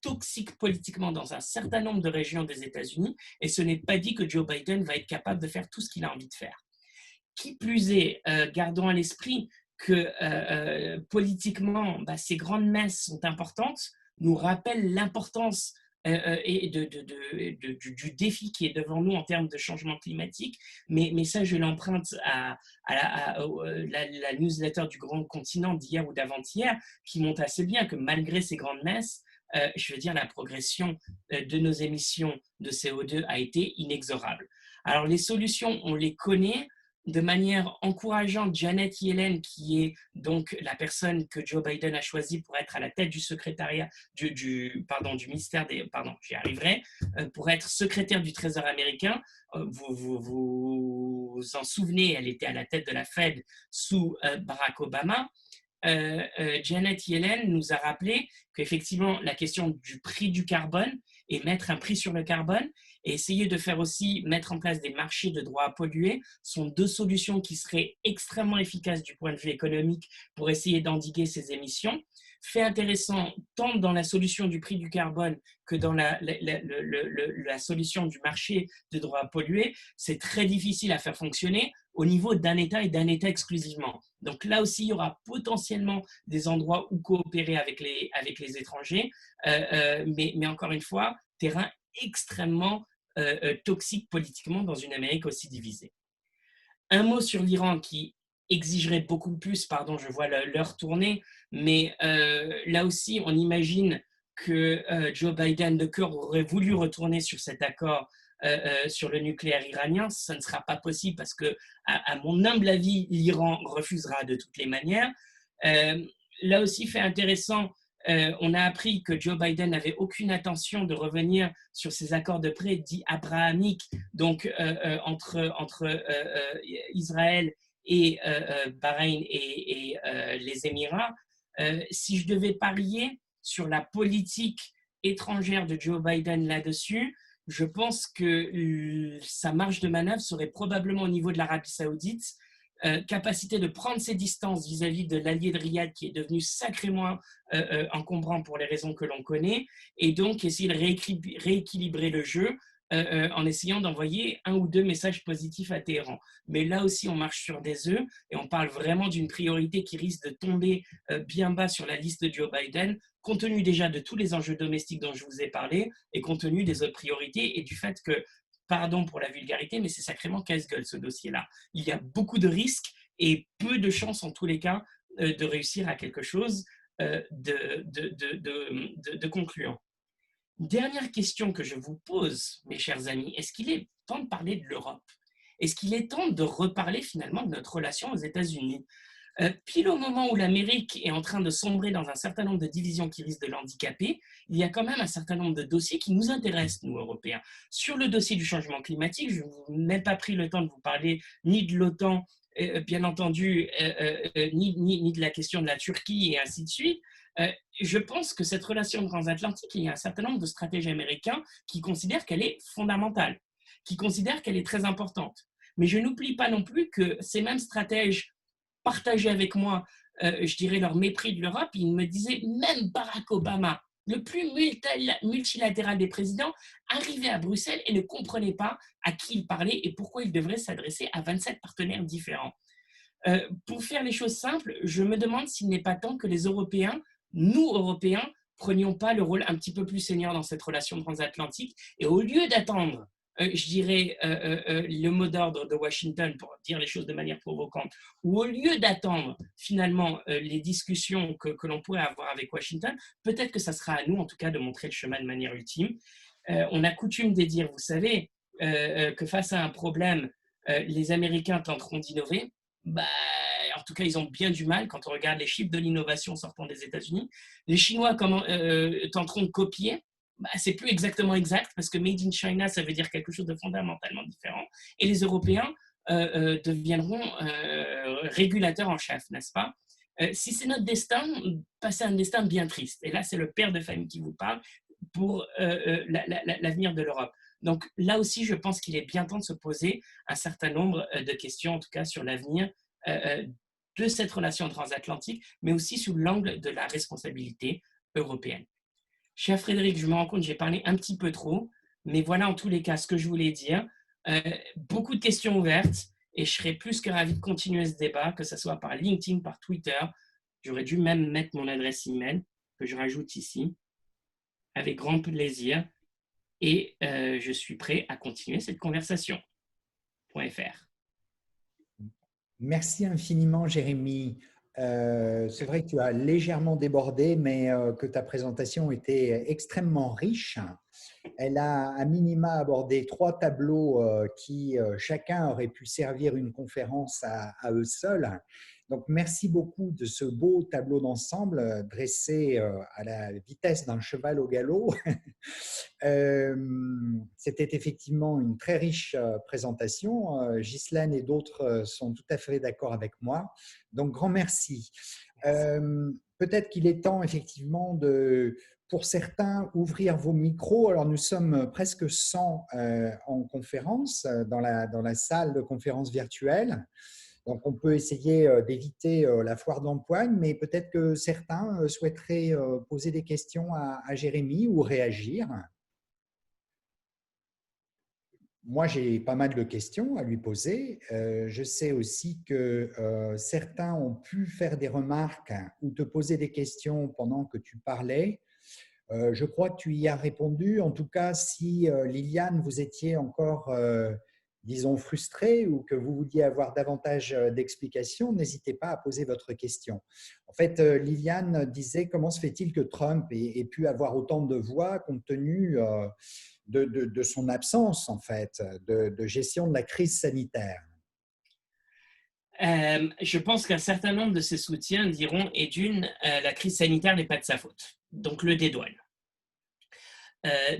toxiques politiquement dans un certain nombre de régions des États-Unis, et ce n'est pas dit que Joe Biden va être capable de faire tout ce qu'il a envie de faire. Qui plus est, gardons à l'esprit que politiquement, ces grandes messes sont importantes, nous rappellent l'importance et du défi qui est devant nous en termes de changement climatique. Mais ça, je l'emprunte à la newsletter du Grand Continent d'hier ou d'avant-hier, qui montre assez bien que malgré ces grandes messes, je veux dire, la progression de nos émissions de CO2 a été inexorable. Alors, les solutions, on les connaît de manière encourageante. Janet Yellen, qui est donc la personne que Joe Biden a choisie pour être à la tête du secrétariat, du ministère des, j'y arriverai, pour être secrétaire du Trésor américain. Vous en souvenez, elle était à la tête de la Fed sous Barack Obama. Janet Yellen nous a rappelé qu'effectivement, la question du prix du carbone et mettre un prix sur le carbone et essayer de faire aussi mettre en place des marchés de droits à polluer sont deux solutions qui seraient extrêmement efficaces du point de vue économique pour essayer d'endiguer ces émissions. Fait intéressant tant dans la solution du prix du carbone que dans la solution du marché de droits à polluer, c'est très difficile à faire fonctionner au niveau d'un État et d'un État exclusivement. Donc là aussi, il y aura potentiellement des endroits où coopérer avec les étrangers, mais encore une fois, terrain extrêmement toxique politiquement dans une Amérique aussi divisée. Un mot sur l'Iran qui exigerait beaucoup plus, pardon, je vois l'heure tourner, mais là aussi, on imagine que Joe Biden de cœur aurait voulu retourner sur cet accord sur le nucléaire iranien. Ça ne sera pas possible parce que, à mon humble avis, l'Iran refusera de toutes les manières. Là aussi, fait intéressant, on a appris que Joe Biden n'avait aucune intention de revenir sur ces accords de paix dits abrahamiques, donc entre Israël et Bahreïn et les Émirats. Si je devais parier sur la politique étrangère de Joe Biden là-dessus, je pense que sa marge de manœuvre serait probablement au niveau de l'Arabie Saoudite, capacité de prendre ses distances vis-à-vis de l'allié de Riyad qui est devenu sacrément encombrant pour les raisons que l'on connaît, et donc essayer de rééquilibrer le jeu en essayant d'envoyer un ou deux messages positifs à Téhéran. Mais là aussi, on marche sur des œufs et on parle vraiment d'une priorité qui risque de tomber bien bas sur la liste de Joe Biden, compte tenu déjà de tous les enjeux domestiques dont je vous ai parlé et compte tenu des autres priorités et du fait que, pardon pour la vulgarité, mais c'est sacrément casse-gueule ce dossier-là. Il y a beaucoup de risques et peu de chances en tous les cas de réussir à quelque chose de concluant. Dernière question que je vous pose, mes chers amis, est-ce qu'il est temps de parler de l'Europe? Est-ce qu'il est temps de reparler finalement de notre relation aux États-Unis? Pile au moment où l'Amérique est en train de sombrer dans un certain nombre de divisions qui risquent de l'handicaper, il y a quand même un certain nombre de dossiers qui nous intéressent, nous, Européens. Sur le dossier du changement climatique, je n'ai pas pris le temps de vous parler ni de l'OTAN, bien entendu, ni de la question de la Turquie et ainsi de suite. Je pense que cette relation transatlantique, il y a un certain nombre de stratèges américains qui considèrent qu'elle est fondamentale, qui considèrent qu'elle est très importante. Mais je n'oublie pas non plus que ces mêmes stratèges partageaient avec moi, je dirais, leur mépris de l'Europe. Ils me disaient, même Barack Obama, le plus multilatéral des présidents, arrivait à Bruxelles et ne comprenait pas à qui il parlait et pourquoi il devrait s'adresser à 27 partenaires différents. Pour faire les choses simples, je me demande s'il n'est pas temps que les Européens, nous Européens, prenions pas le rôle un petit peu plus senior dans cette relation transatlantique et au lieu d'attendre, je dirais, le mot d'ordre de Washington pour dire les choses de manière provocante, ou au lieu d'attendre finalement les discussions que l'on pourrait avoir avec Washington, peut-être que ça sera à nous en tout cas de montrer le chemin de manière ultime. On a coutume de dire, vous savez, que face à un problème, les Américains tenteront d'innover. Bah, en tout cas, ils ont bien du mal quand on regarde les chiffres de l'innovation sortant des États-Unis. Les Chinois tenteront de copier. Bah, c'est plus exactement exact parce que Made in China, ça veut dire quelque chose de fondamentalement différent. Et les Européens deviendront régulateurs en chef, n'est-ce pas? Si c'est notre destin, passer un destin bien triste. Et là, c'est le père de famille qui vous parle pour l'avenir de l'Europe. Donc là aussi, je pense qu'il est bien temps de se poser un certain nombre de questions, en tout cas sur l'avenir de cette relation transatlantique, mais aussi sous l'angle de la responsabilité européenne. Cher Frédéric, je me rends compte que j'ai parlé un petit peu trop, mais voilà en tous les cas ce que je voulais dire. Beaucoup de questions ouvertes et je serais plus que ravi de continuer ce débat, que ce soit par LinkedIn, par Twitter. J'aurais dû même mettre mon adresse email que je rajoute ici, avec grand plaisir. et je suis prêt à continuer cette conversation. .fr. Merci infiniment, Jérémy. C'est vrai que tu as légèrement débordé, mais que ta présentation était extrêmement riche. Elle a à minima abordé 3 tableaux qui chacun aurait pu servir une conférence à eux seuls. Donc, merci beaucoup de ce beau tableau d'ensemble dressé à la vitesse d'un cheval au galop. C'était effectivement une très riche présentation. Ghislaine et d'autres sont tout à fait d'accord avec moi. Donc, grand merci. Peut-être qu'il est temps effectivement de, pour certains, ouvrir vos micros. Alors, nous sommes presque 100 en conférence dans la salle de conférence virtuelle. Donc, on peut essayer d'éviter la foire d'empoigne, mais peut-être que certains souhaiteraient poser des questions à Jérémy ou réagir. Moi, j'ai pas mal de questions à lui poser. Je sais aussi que certains ont pu faire des remarques ou te poser des questions pendant que tu parlais. Je crois que tu y as répondu. En tout cas, si Liliane, vous étiez encore, disons, frustrée ou que vous vouliez avoir davantage d'explications, n'hésitez pas à poser votre question. En fait, Liliane disait comment se fait-il que Trump ait pu avoir autant de voix compte tenu de son absence, en fait, de gestion de la crise sanitaire. Je pense qu'un certain nombre de ses soutiens diront, et d'une, la crise sanitaire n'est pas de sa faute, donc le dédouane.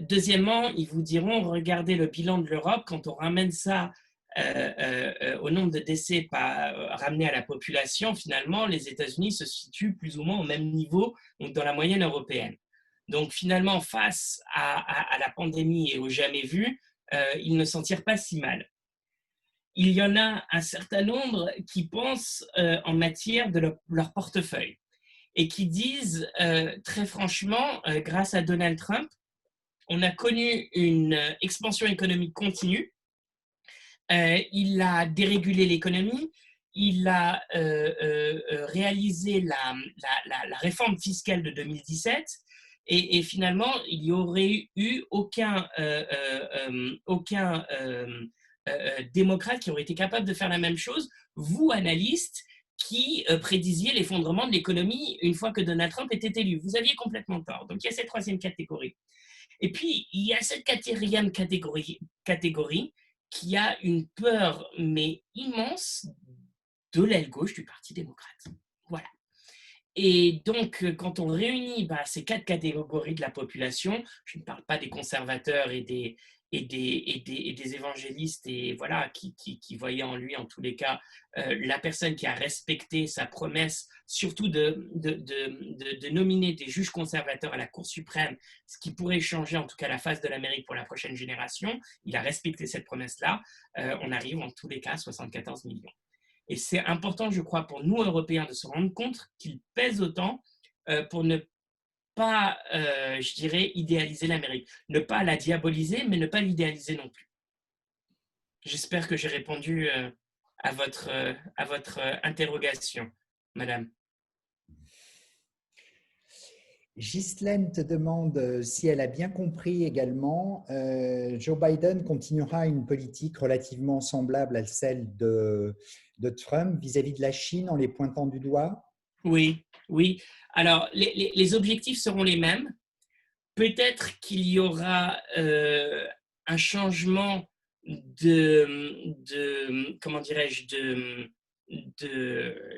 Deuxièmement, ils vous diront, regardez le bilan de l'Europe, quand on ramène ça au nombre de décès ramenés à la population, finalement, les États-Unis se situent plus ou moins au même niveau, donc dans la moyenne européenne. Donc finalement, face à la pandémie et au jamais vu, ils ne s'en tirent pas si mal. Il y en a un certain nombre qui pensent en matière de leur portefeuille et qui disent très franchement, grâce à Donald Trump, on a connu une expansion économique continue, il a dérégulé l'économie, il a réalisé la réforme fiscale de 2017 et finalement, il n'y aurait eu aucun démocrate qui aurait été capable de faire la même chose. Vous, analystes, qui prédisiez l'effondrement de l'économie une fois que Donald Trump était élu. Vous aviez complètement tort. Donc, il y a cette troisième catégorie. Et puis, il y a cette quatrième catégorie qui a une peur, mais immense, de l'aile gauche du Parti démocrate. Voilà. Et donc, quand on réunit ces 4 catégories de la population, je ne parle pas des conservateurs et des évangélistes et voilà, qui voyaient en lui, en tous les cas, la personne qui a respecté sa promesse, surtout de nominer des juges conservateurs à la Cour suprême, ce qui pourrait changer en tout cas la face de l'Amérique pour la prochaine génération. Il a respecté cette promesse-là. On arrive en tous les cas à 74 millions. Et c'est important, je crois, pour nous, Européens, de se rendre compte qu'il pèse autant pour ne pas, je dirais, idéaliser l'Amérique. Ne pas la diaboliser, mais ne pas l'idéaliser non plus. J'espère que j'ai répondu à votre interrogation, madame. Ghislaine te demande si elle a bien compris également. Joe Biden continuera une politique relativement semblable à celle de Trump vis-à-vis de la Chine en les pointant du doigt. Oui, oui. Alors, les objectifs seront les mêmes. Peut-être qu'il y aura un changement comment dirais-je,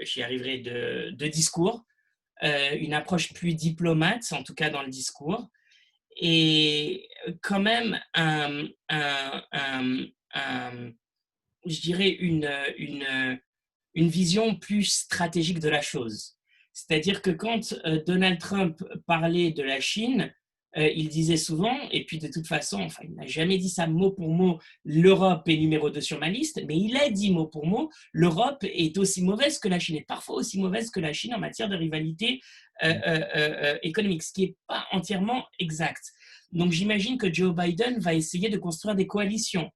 j'y arriverai, de discours. Une approche plus diplomate, en tout cas dans le discours, et quand même je dirais une vision plus stratégique de la chose. C'est-à-dire que quand Donald Trump parlait de la Chine, il disait souvent, et puis de toute façon, enfin, il n'a jamais dit ça mot pour mot, l'Europe est numéro 2 sur ma liste, mais il a dit mot pour mot, l'Europe est aussi mauvaise que la Chine, et parfois aussi mauvaise que la Chine en matière de rivalité économique, ce qui n'est pas entièrement exact. Donc j'imagine que Joe Biden va essayer de construire des coalitions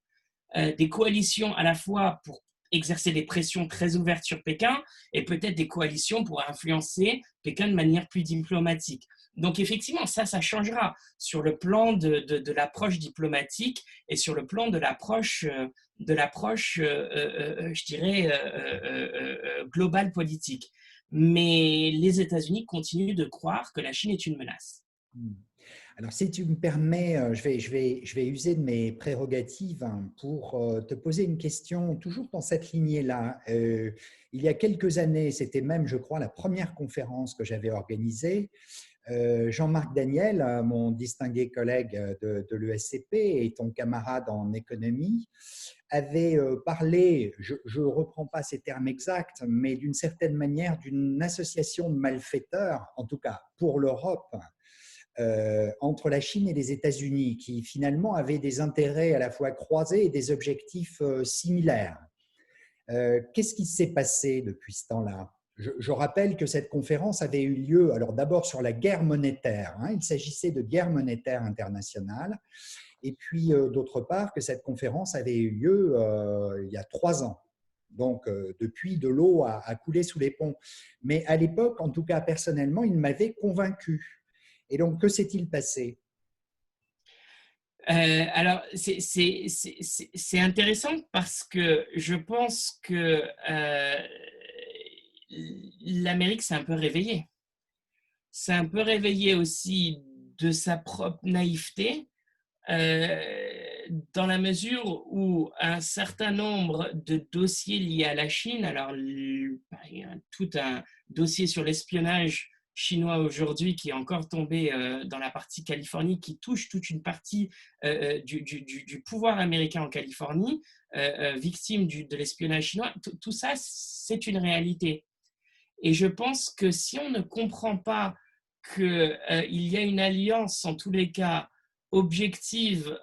à la fois pour exercer des pressions très ouvertes sur Pékin et peut-être des coalitions pour influencer Pékin de manière plus diplomatique. Donc effectivement, ça changera sur le plan de l'approche diplomatique et sur le plan de l'approche, je dirais, globale politique. Mais les États-Unis continuent de croire que la Chine est une menace. Alors, si tu me permets, je vais user de mes prérogatives pour te poser une question, toujours dans cette lignée-là. Il y a quelques années, c'était même, je crois, la première conférence que j'avais organisée. Jean-Marc Daniel, mon distingué collègue de l'ESCP et ton camarade en économie, avait parlé, je ne reprends pas ces termes exacts, mais d'une certaine manière d'une association de malfaiteurs, en tout cas pour l'Europe, entre la Chine et les États-Unis, qui finalement avaient des intérêts à la fois croisés et des objectifs similaires. Qu'est-ce qui s'est passé depuis ce temps-là ? Je rappelle que cette conférence avait eu lieu, alors d'abord sur la guerre monétaire, il s'agissait de guerre monétaire internationale, et puis d'autre part que cette conférence avait eu lieu il y a 3 ans. Donc, depuis, de l'eau a coulé sous les ponts. Mais à l'époque, en tout cas personnellement, il m'avait convaincu. Et donc, que s'est-il passé ? Alors, c'est intéressant parce que je pense que l'Amérique s'est un peu réveillée. C'est un peu réveillée aussi de sa propre naïveté, dans la mesure où un certain nombre de dossiers liés à la Chine, alors il y a tout un dossier sur l'espionnage chinois aujourd'hui qui est encore tombé dans la partie Californie, qui touche toute une partie du pouvoir américain en Californie, victime de l'espionnage chinois. Tout ça, c'est une réalité. Et je pense que si on ne comprend pas qu'il y a une alliance, en tous les cas, objective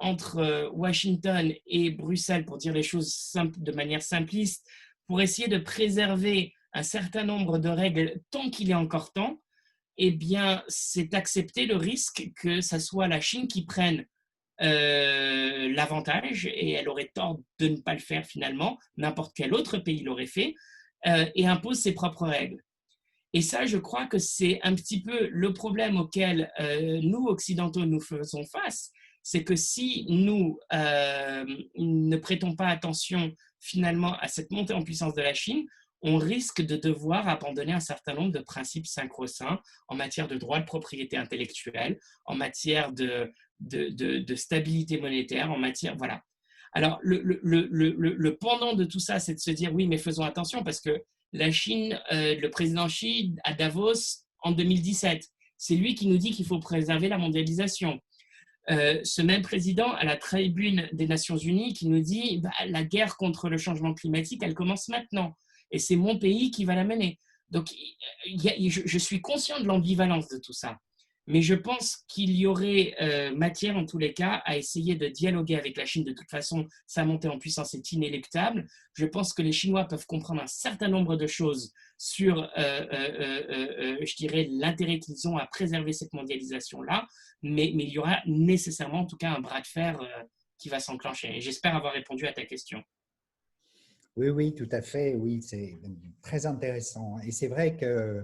entre Washington et Bruxelles, pour dire les choses de manière simpliste, pour essayer de préserver un certain nombre de règles tant qu'il est encore temps, eh bien, c'est accepter le risque que ça soit la Chine qui prenne l'avantage, et elle aurait tort de ne pas le faire finalement, n'importe quel autre pays l'aurait fait, et impose ses propres règles. Et ça, je crois que c'est un petit peu le problème auquel nous, Occidentaux, nous faisons face. C'est que si nous ne prêtons pas attention finalement à cette montée en puissance de la Chine, on risque de devoir abandonner un certain nombre de principes sacro-saints en matière de droit de propriété intellectuelle, en matière de stabilité monétaire, en matière… Voilà. Alors, le pendant de tout ça, c'est de se dire, oui, mais faisons attention, parce que la Chine, le président Xi à Davos en 2017, c'est lui qui nous dit qu'il faut préserver la mondialisation. Ce même président à la tribune des Nations Unies qui nous dit la guerre contre le changement climatique, elle commence maintenant. Et c'est mon pays qui va la mener. Donc, je suis conscient de l'ambivalence de tout ça. Mais je pense qu'il y aurait matière, en tous les cas, à essayer de dialoguer avec la Chine. De toute façon, sa montée en puissance est inéluctable. Je pense que les Chinois peuvent comprendre un certain nombre de choses sur, je dirais, l'intérêt qu'ils ont à préserver cette mondialisation-là. Mais il y aura nécessairement, en tout cas, un bras de fer qui va s'enclencher. Et j'espère avoir répondu à ta question. Oui, oui, tout à fait. Oui, c'est très intéressant. Et c'est vrai que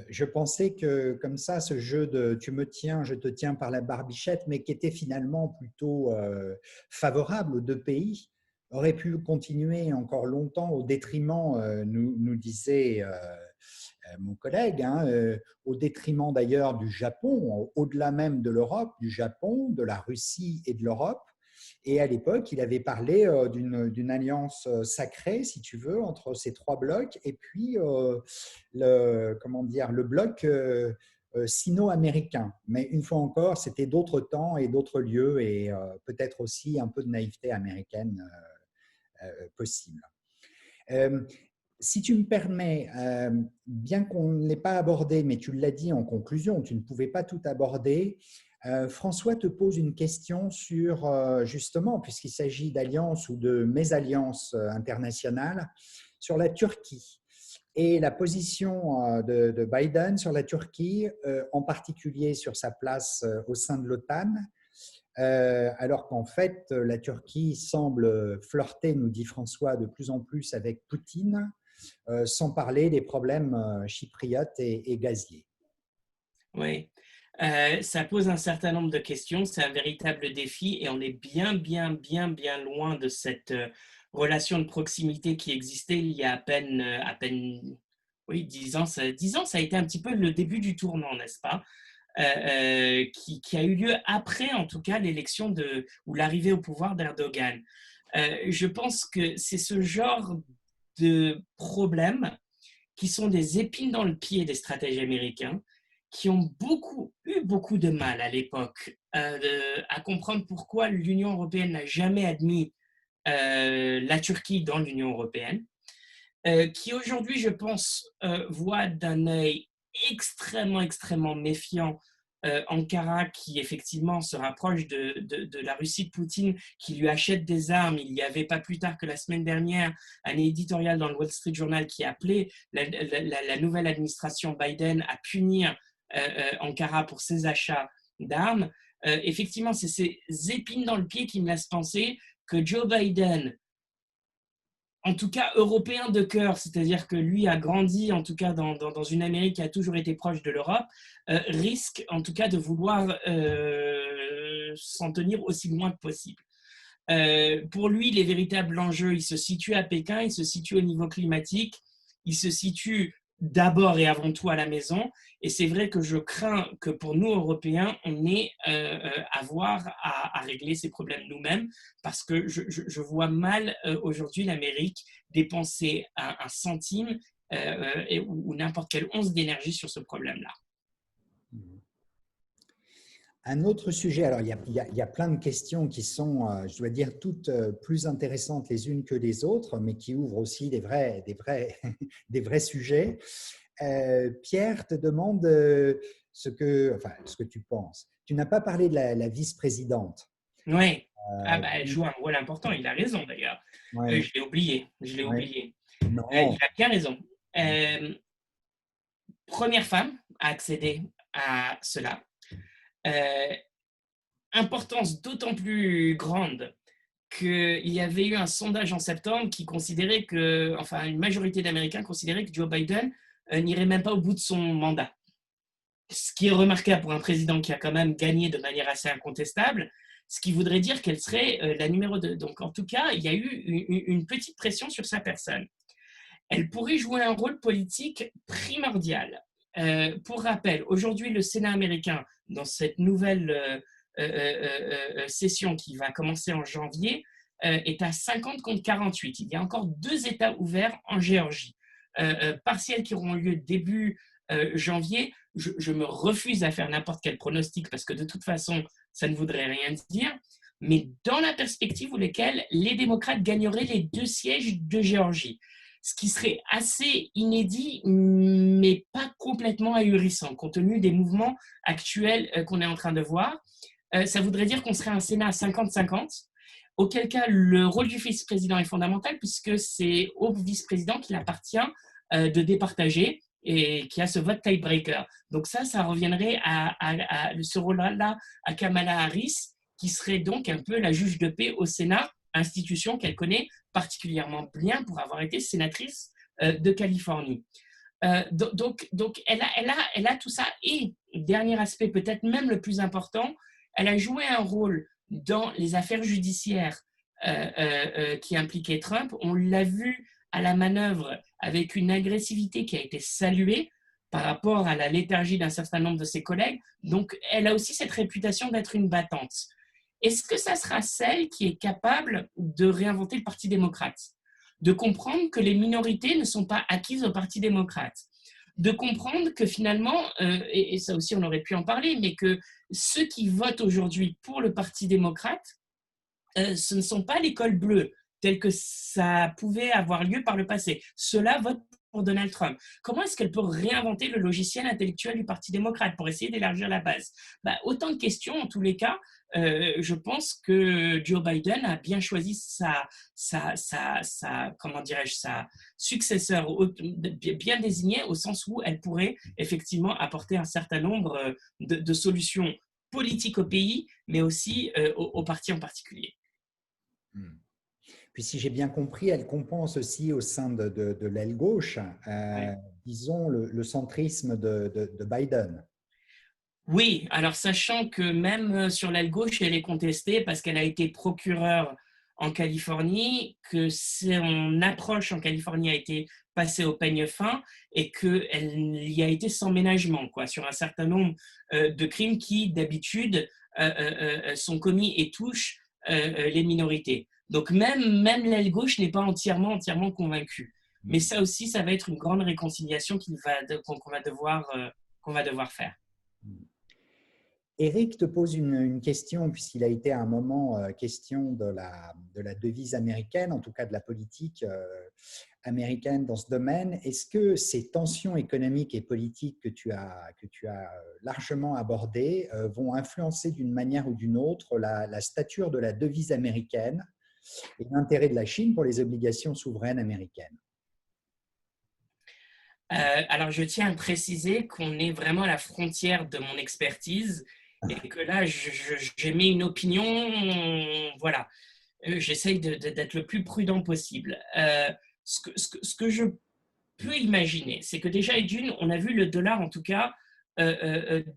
je pensais que comme ça, ce jeu de tu me tiens, je te tiens par la barbichette, mais qui était finalement plutôt favorable aux deux pays, aurait pu continuer encore longtemps au détriment, nous disait mon collègue, au détriment d'ailleurs du Japon, au-delà même de l'Europe, du Japon, de la Russie et de l'Europe. Et à l'époque, il avait parlé d'une alliance sacrée, si tu veux, entre ces 3 blocs, et puis le bloc sino-américain. Mais une fois encore, c'était d'autres temps et d'autres lieux, et peut-être aussi un peu de naïveté américaine possible. Si tu me permets, bien qu'on ne l'ait pas abordé, mais tu l'as dit en conclusion, tu ne pouvais pas tout aborder, François te pose une question sur, justement, puisqu'il s'agit d'alliances ou de mésalliances internationales, sur la Turquie et la position de Biden sur la Turquie, en particulier sur sa place au sein de l'OTAN. alors qu'en fait, la Turquie semble flirter, nous dit François, de plus en plus avec Poutine, sans parler des problèmes chypriotes et gaziers. Oui. Ça pose un certain nombre de questions, c'est un véritable défi et on est bien loin de cette relation de proximité qui existait il y a à peine oui, 10 ans. 10 ans, ça a été un petit peu le début du tournant, n'est-ce pas? Qui a eu lieu après, en tout cas, l'élection ou l'arrivée au pouvoir d'Erdogan. Je pense que c'est ce genre de problèmes qui sont des épines dans le pied des stratèges américains, qui ont eu beaucoup de mal à l'époque à comprendre pourquoi l'Union européenne n'a jamais admis la Turquie dans l'Union européenne, qui aujourd'hui, je pense, voit d'un œil extrêmement méfiant Ankara, qui effectivement se rapproche de la Russie de Poutine, qui lui achète des armes. Il n'y avait pas plus tard que la semaine dernière un éditorial dans le Wall Street Journal qui appelait la nouvelle administration Biden à punir Ankara pour ses achats d'armes. Effectivement, c'est ces épines dans le pied qui me laissent penser que Joe Biden, en tout cas européen de cœur, c'est-à-dire que lui a grandi en tout cas dans une Amérique qui a toujours été proche de l'Europe, risque en tout cas de vouloir s'en tenir aussi loin que possible. Pour lui, les véritables enjeux, ils se situent à Pékin, ils se situent au niveau climatique, ils se situent d'abord et avant tout à la maison. Et c'est vrai que je crains que pour nous, Européens, on ait à voir à régler ces problèmes nous-mêmes, parce que je vois mal aujourd'hui l'Amérique dépenser un centime ou n'importe quelle once d'énergie sur ce problème-là. Un autre sujet, alors il y a plein de questions qui sont, je dois dire, toutes plus intéressantes les unes que les autres, mais qui ouvrent aussi des vrais sujets. Pierre te demande ce que tu penses. Tu n'as pas parlé de la vice-présidente. Oui, elle joue un rôle important, il a raison d'ailleurs. Ouais. Je l'ai oublié. Ouais. Il Non. a bien raison. Première femme à accéder à cela. Importance d'autant plus grande qu'il y avait eu un sondage en septembre qui considérait que, enfin, une majorité d'Américains considéraient que Joe Biden n'irait même pas au bout de son mandat. Ce qui est remarquable pour un président qui a quand même gagné de manière assez incontestable, ce qui voudrait dire qu'elle serait la numéro 2. Donc, en tout cas, il y a eu une petite pression sur sa personne. Elle pourrait jouer un rôle politique primordial. Pour rappel, aujourd'hui, le Sénat américain, dans cette nouvelle session qui va commencer en janvier, est à 50 contre 48. Il y a encore 2 États ouverts en Géorgie, partiels qui auront lieu début janvier. Je me refuse à faire n'importe quel pronostic parce que de toute façon, ça ne voudrait rien dire. Mais dans la perspective où lesquelles les démocrates gagneraient les 2 sièges de Géorgie, ce qui serait assez inédit, mais pas complètement ahurissant, compte tenu des mouvements actuels qu'on est en train de voir. Ça voudrait dire qu'on serait un Sénat à 50-50, auquel cas le rôle du vice-président est fondamental, puisque c'est au vice-président qu'il appartient de départager et qui a ce vote tiebreaker. Donc ça reviendrait à ce rôle-là à Kamala Harris, qui serait donc un peu la juge de paix au Sénat, institution qu'elle connaît particulièrement bien pour avoir été sénatrice de Californie. Donc elle a tout ça. Et dernier aspect, peut-être même le plus important, elle a joué un rôle dans les affaires judiciaires qui impliquaient Trump. On l'a vu à la manœuvre avec une agressivité qui a été saluée par rapport à la léthargie d'un certain nombre de ses collègues. Donc, elle a aussi cette réputation d'être une battante. Est-ce que ça sera celle qui est capable de réinventer le Parti démocrate, de comprendre que les minorités ne sont pas acquises au Parti démocrate, de comprendre que finalement, et ça aussi on aurait pu en parler, mais que ceux qui votent aujourd'hui pour le Parti démocrate, ce ne sont pas les cols bleus, tel que ça pouvait avoir lieu par le passé. Ceux-là votent pour Donald Trump. Comment est-ce qu'elle peut réinventer le logiciel intellectuel du Parti démocrate pour essayer d'élargir la base? Autant de questions, en tous les cas. Je pense que Joe Biden a bien choisi sa successeur bien désignée, au sens où elle pourrait effectivement apporter un certain nombre de solutions politique au pays, mais aussi au parti en particulier. Hmm. Puis si j'ai bien compris, elle compense aussi au sein de l'aile gauche, Ouais. disons, le centrisme de Biden. Oui, alors sachant que même sur l'aile gauche, elle est contestée parce qu'elle a été procureure en Californie, que son approche en Californie a été passée au peigne fin et qu'elle y a été sans ménagement quoi, sur un certain nombre de crimes qui, d'habitude, sont commis et touchent les minorités. Donc même l'aile gauche n'est pas entièrement convaincue. Mais ça aussi, ça va être une grande réconciliation qu'on va devoir faire. Eric te pose une question, puisqu'il a été à un moment question de la devise américaine, en tout cas de la politique américaine dans ce domaine. Est-ce que ces tensions économiques et politiques que tu as largement abordées vont influencer d'une manière ou d'une autre la stature de la devise américaine et l'intérêt de la Chine pour les obligations souveraines américaines? Alors, je tiens à préciser qu'on est vraiment à la frontière de mon expertise et que là, j'ai mis une opinion, voilà. J'essaye d'être le plus prudent possible. Ce que je peux imaginer, c'est que déjà, et d'une, on a vu le dollar, en tout cas,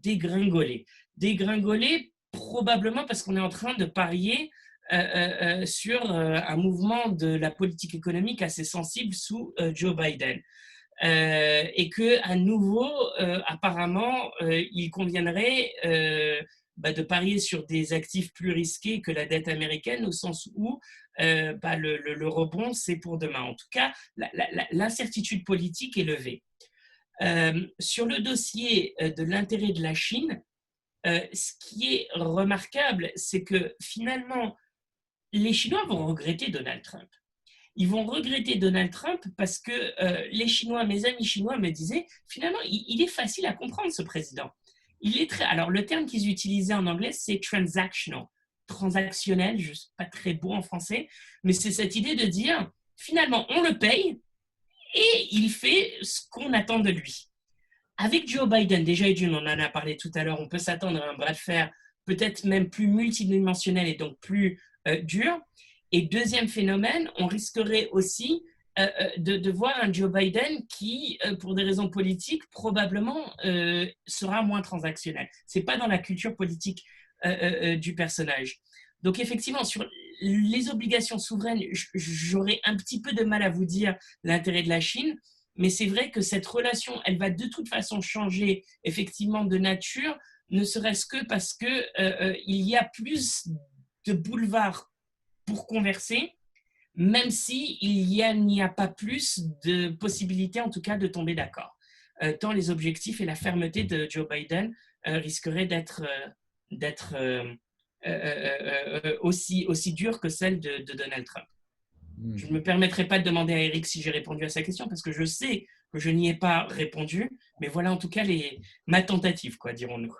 dégringoler. Dégringoler probablement parce qu'on est en train de parier sur un mouvement de la politique économique assez sensible sous Joe Biden. Et que à nouveau, apparemment, il conviendrait de parier sur des actifs plus risqués que la dette américaine, au sens où le rebond, c'est pour demain. En tout cas, l'incertitude politique est levée. Sur le dossier de l'intérêt de la Chine, ce qui est remarquable, c'est que finalement, les Chinois vont regretter Donald Trump. Ils vont regretter Donald Trump parce que les Chinois, mes amis chinois me disaient, finalement, il est facile à comprendre ce président. Il est très, alors le terme qu'ils utilisaient en anglais, c'est transactional, transactionnel, je sais pas très beau en français, mais c'est cette idée de dire, finalement, on le paye et il fait ce qu'on attend de lui. Avec Joe Biden, déjà, on en a parlé tout à l'heure, on peut s'attendre à un bras de fer peut-être même plus multidimensionnel et donc plus dur. Et deuxième phénomène, on risquerait aussi de voir un Joe Biden qui, pour des raisons politiques, probablement sera moins transactionnel. Ce n'est pas dans la culture politique du personnage. Donc effectivement, sur les obligations souveraines, j'aurais un petit peu de mal à vous dire l'intérêt de la Chine, mais c'est vrai que cette relation, elle va de toute façon changer effectivement de nature, ne serait-ce que parce que il y a plus de boulevards pour converser, même si n'y a pas plus de possibilités, en tout cas, de tomber d'accord. Tant les objectifs et la fermeté de Joe Biden risqueraient d'être aussi durs que celles de Donald Trump. Je ne me permettrai pas de demander à Eric si j'ai répondu à sa question parce que je sais que je n'y ai pas répondu, mais voilà en tout cas ma tentative, quoi, dirons-nous.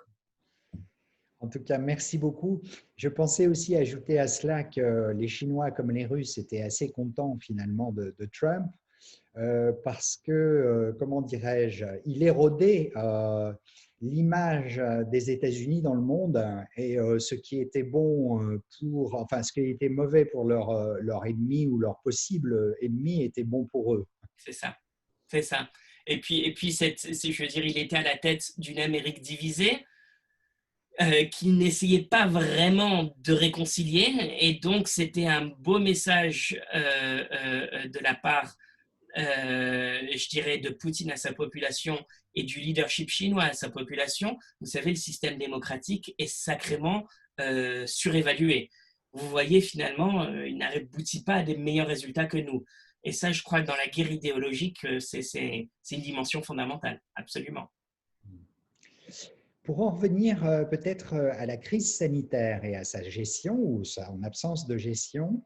En tout cas, merci beaucoup. Je pensais aussi ajouter à cela que les Chinois comme les Russes étaient assez contents finalement de Trump parce que, comment dirais-je, il érodait l'image des États-Unis dans le monde et ce qui était bon enfin, ce qui était mauvais pour leur ennemi ou leur possible ennemi était bon pour eux. C'est ça, c'est ça. Et puis je veux dire, il était à la tête d'une Amérique divisée qui n'essayait pas vraiment de réconcilier. Et donc, c'était un beau message de la part, je dirais, de Poutine à sa population et du leadership chinois à sa population. Vous savez, le système démocratique est sacrément surévalué. Vous voyez, finalement, il n'aboutit pas à des meilleurs résultats que nous. Et ça, je crois que dans la guerre idéologique, c'est une dimension fondamentale, absolument. Pour en revenir peut-être à la crise sanitaire et à sa gestion ou en absence de gestion,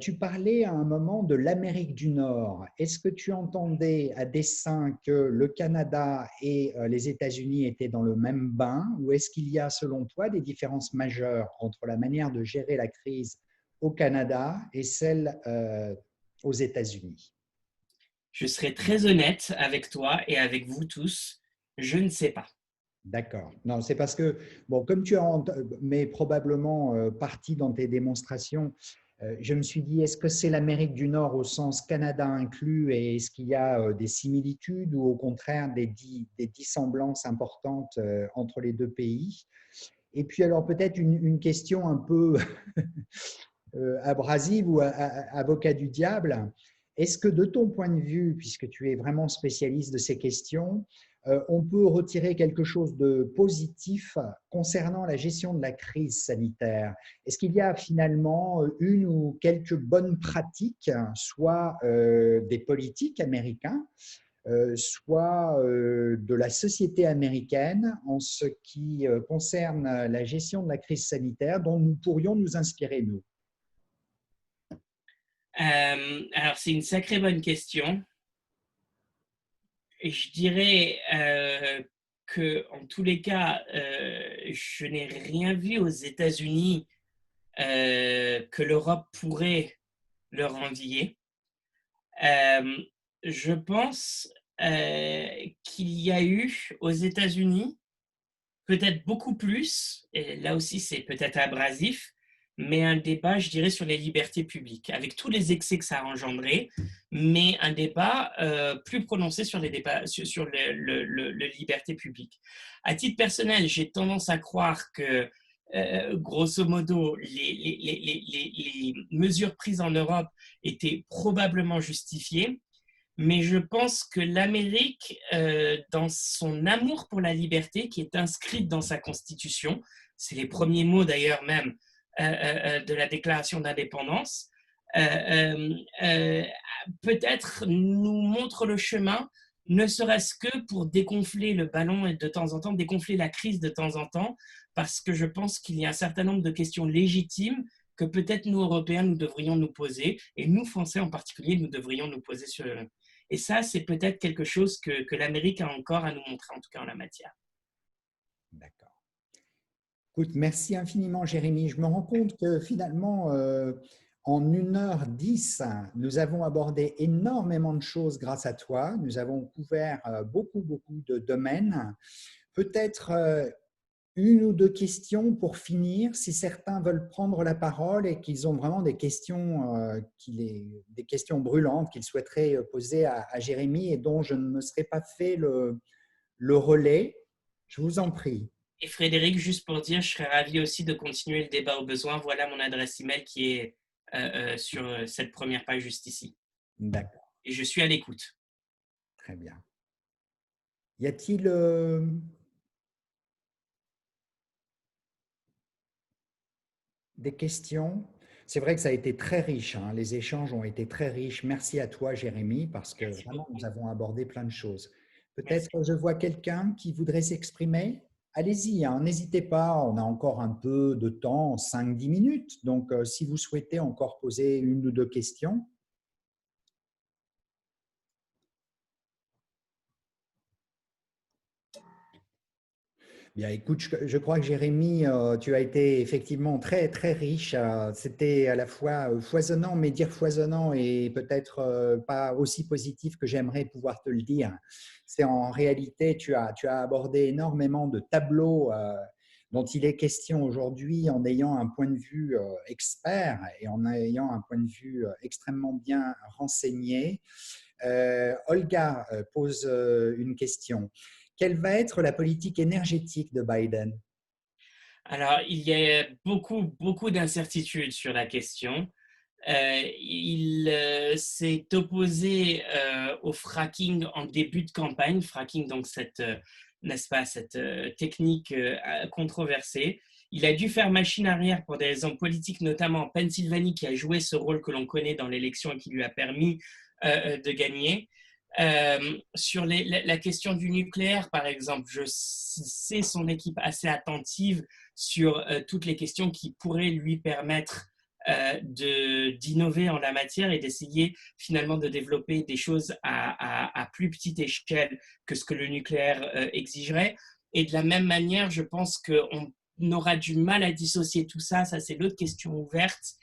tu parlais à un moment de l'Amérique du Nord. Est-ce que tu entendais à dessein que le Canada et les États-Unis étaient dans le même bain ou est-ce qu'il y a selon toi des différences majeures entre la manière de gérer la crise au Canada et celle aux États-Unis? Je serai très honnête avec toi et avec vous tous, je ne sais pas. D'accord. Non, c'est parce que, bon, comme tu en mets probablement partie dans tes démonstrations, je me suis dit, est-ce que c'est l'Amérique du Nord au sens Canada inclus et est-ce qu'il y a des similitudes ou au contraire des dissemblances importantes entre les deux pays? Et puis alors peut-être une question un peu abrasive ou avocat du diable. Est-ce que de ton point de vue, puisque tu es vraiment spécialiste de ces questions, on peut retirer quelque chose de positif concernant la gestion de la crise sanitaire? Est-ce qu'il y a finalement une ou quelques bonnes pratiques, soit des politiques américains, soit de la société américaine en ce qui concerne la gestion de la crise sanitaire dont nous pourrions nous inspirer, nous? Alors, c'est une sacrée bonne question. Je dirais que, en tous les cas, je n'ai rien vu aux États-Unis que l'Europe pourrait leur envier. Je pense qu'il y a eu aux États-Unis peut-être beaucoup plus, et là aussi c'est peut-être abrasif, mais un débat, je dirais, sur les libertés publiques, avec tous les excès que ça a engendré, mais un débat plus prononcé sur les débats, sur le liberté publique. À titre personnel, j'ai tendance à croire que, grosso modo, les mesures prises en Europe étaient probablement justifiées, mais je pense que l'Amérique, dans son amour pour la liberté, qui est inscrite dans sa constitution, c'est les premiers mots d'ailleurs même de la déclaration d'indépendance, peut-être nous montre le chemin, ne serait-ce que pour dégonfler le ballon et de temps en temps, dégonfler la crise de temps en temps, parce que je pense qu'il y a un certain nombre de questions légitimes que peut-être nous, Européens, nous devrions nous poser, et nous, Français en particulier, nous devrions nous poser sur, et ça, c'est peut-être quelque chose que l'Amérique a encore à nous montrer, en tout cas en la matière. D'accord. Écoute, merci infiniment, Jérémy. Je me rends compte que finalement, en 1h10, nous avons abordé énormément de choses grâce à toi. Nous avons couvert beaucoup, beaucoup de domaines. Peut-être une ou deux questions pour finir, si certains veulent prendre la parole et qu'ils ont vraiment des questions, des questions brûlantes qu'ils souhaiteraient poser à Jérémy et dont je ne me serais pas fait le relais. Je vous en prie. Et Frédéric, juste pour dire, je serais ravi aussi de continuer le débat au besoin. Voilà mon adresse email qui est sur cette première page juste ici. D'accord. Et je suis à l'écoute. Très bien. Y a-t-il des questions? C'est vrai que ça a été très riche, hein. Les échanges ont été très riches. Merci à toi, Jérémy, parce que Merci vraiment, beaucoup. nous avons abordé plein de choses. Peut-être Merci. que je vois quelqu'un qui voudrait s'exprimer. Allez-y, hein, n'hésitez pas, on a encore un peu de temps, 5-10 minutes. Donc, si vous souhaitez encore poser une ou deux questions. Bien, écoute, je crois que Jérémy, tu as été effectivement très, très riche. C'était à la fois foisonnant, mais dire foisonnant et peut-être pas aussi positif que j'aimerais pouvoir te le dire. C'est en réalité, tu as abordé énormément de tableaux dont il est question aujourd'hui en ayant un point de vue expert et en ayant un point de vue extrêmement bien renseigné. Olga pose une question. Quelle va être la politique énergétique de Biden? Alors, il y a beaucoup, beaucoup d'incertitudes sur la question. Il s'est opposé au fracking en début de campagne. Fracking, donc cette, n'est-ce pas, cette technique controversée. Il a dû faire machine arrière pour des raisons politiques, notamment en Pennsylvanie, qui a joué ce rôle que l'on connaît dans l'élection et qui lui a permis de gagner. Sur la question du nucléaire, par exemple, je sais son équipe assez attentive sur toutes les questions qui pourraient lui permettre d'innover en la matière et d'essayer finalement de développer des choses à plus petite échelle que ce que le nucléaire exigerait. Et de la même manière, je pense qu'on aura du mal à dissocier tout ça, ça c'est l'autre question ouverte,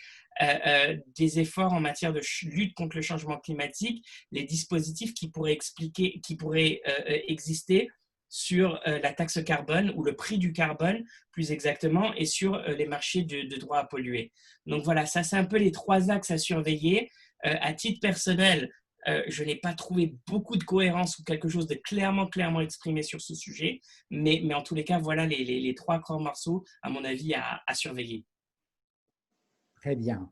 des efforts en matière de lutte contre le changement climatique, les dispositifs qui pourraient exister sur la taxe carbone ou le prix du carbone, plus exactement, et sur les marchés de droits à polluer. Donc voilà, ça c'est un peu les 3 axes à surveiller. À titre personnel, je n'ai pas trouvé beaucoup de cohérence ou quelque chose de clairement exprimé sur ce sujet, mais en tous les cas, voilà les 3 grands morceaux, à mon avis, à surveiller. Très bien.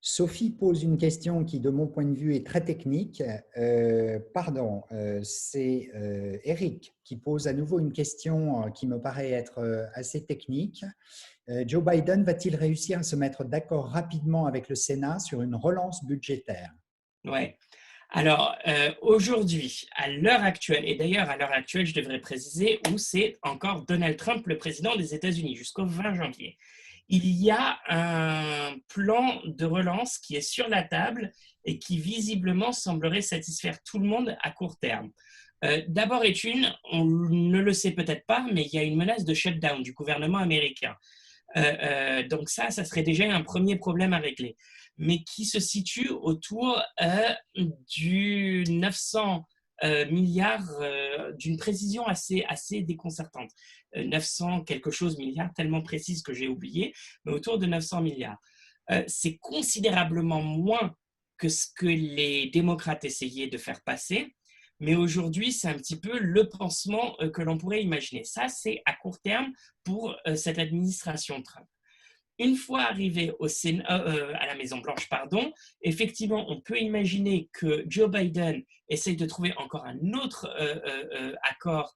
Sophie pose une question qui, de mon point de vue, est très technique. C'est Eric qui pose à nouveau une question qui me paraît être assez technique. Joe Biden va-t-il réussir à se mettre d'accord rapidement avec le Sénat sur une relance budgétaire? Ouais. Alors, aujourd'hui, à l'heure actuelle, et d'ailleurs à l'heure actuelle, je devrais préciser où c'est encore Donald Trump, le président des États-Unis, jusqu'au 20 janvier. Il y a un plan de relance qui est sur la table et qui visiblement semblerait satisfaire tout le monde à court terme. D'abord est on ne le sait peut-être pas, mais il y a une menace de shutdown du gouvernement américain. Donc ça serait déjà un premier problème à régler, mais qui se situe autour du 900 milliards, d'une précision assez déconcertante. 900 quelque chose milliards, tellement précise que j'ai oublié, mais autour de 900 milliards. C'est considérablement moins que ce que les démocrates essayaient de faire passer, mais aujourd'hui, c'est un petit peu le pansement que l'on pourrait imaginer. Ça, c'est à court terme pour cette administration Trump. Une fois arrivé à la Maison-Blanche, pardon, effectivement, on peut imaginer que Joe Biden essaye de trouver encore un autre accord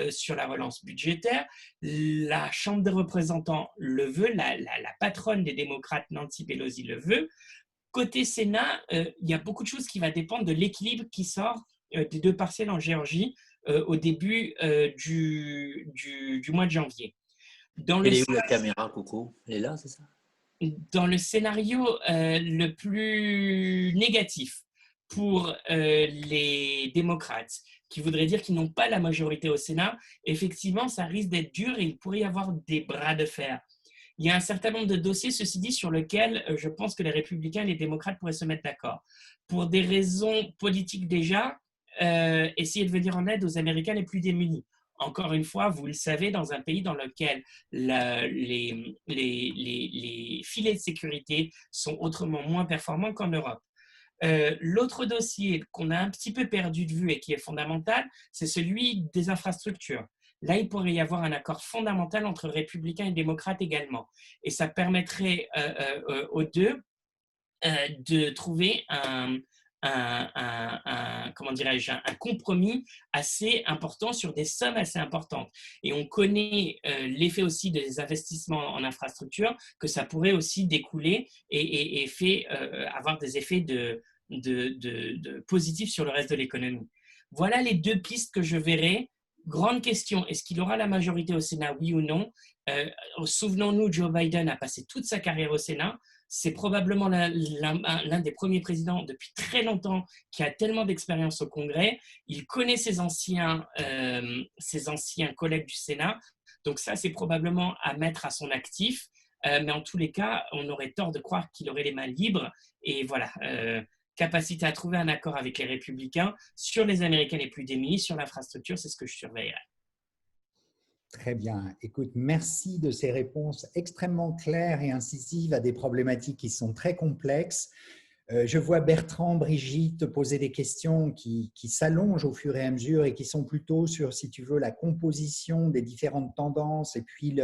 sur la relance budgétaire. La Chambre des représentants le veut, la patronne des démocrates, Nancy Pelosi, le veut. Côté Sénat, il y a beaucoup de choses qui vont dépendre de l'équilibre qui sort des 2 partiels en Géorgie au début du mois de janvier. Dans le, Elle est où la caméra, Coco? Elle est là, c'est ça? dans le scénario le plus négatif pour les démocrates, qui voudrait dire qu'ils n'ont pas la majorité au Sénat, effectivement, ça risque d'être dur et il pourrait y avoir des bras de fer. Il y a un certain nombre de dossiers, ceci dit, sur lesquels je pense que les républicains et les démocrates pourraient se mettre d'accord. Pour des raisons politiques déjà, essayer de venir en aide aux Américains les plus démunis. Encore une fois, vous le savez, dans un pays dans lequel les filets de sécurité sont autrement moins performants qu'en Europe. L'autre dossier qu'on a un petit peu perdu de vue et qui est fondamental, c'est celui des infrastructures. Là, il pourrait y avoir un accord fondamental entre républicains et démocrates également. Et ça permettrait aux deux de trouver comment dirais-je, un compromis assez important sur des sommes assez importantes. Et on connaît l'effet aussi des investissements en infrastructure, que ça pourrait aussi découler et avoir des effets positifs sur le reste de l'économie. Voilà les 2 pistes que je verrai. Grande question, est-ce qu'il aura la majorité au Sénat, oui ou non? Souvenons-nous, Joe Biden a passé toute sa carrière au Sénat. C'est probablement l'un des premiers présidents depuis très longtemps qui a tellement d'expérience au Congrès. Il connaît ses anciens collègues du Sénat. Donc ça, c'est probablement à mettre à son actif. Mais en tous les cas, on aurait tort de croire qu'il aurait les mains libres. Et voilà, capacité à trouver un accord avec les républicains sur les Américains les plus démunis, sur l'infrastructure, c'est ce que je surveillerai. Très bien. Écoute, merci de ces réponses extrêmement claires et incisives à des problématiques qui sont très complexes. Je vois Bertrand, Brigitte te poser des questions qui s'allongent au fur et à mesure et qui sont plutôt sur, si tu veux, la composition des différentes tendances et puis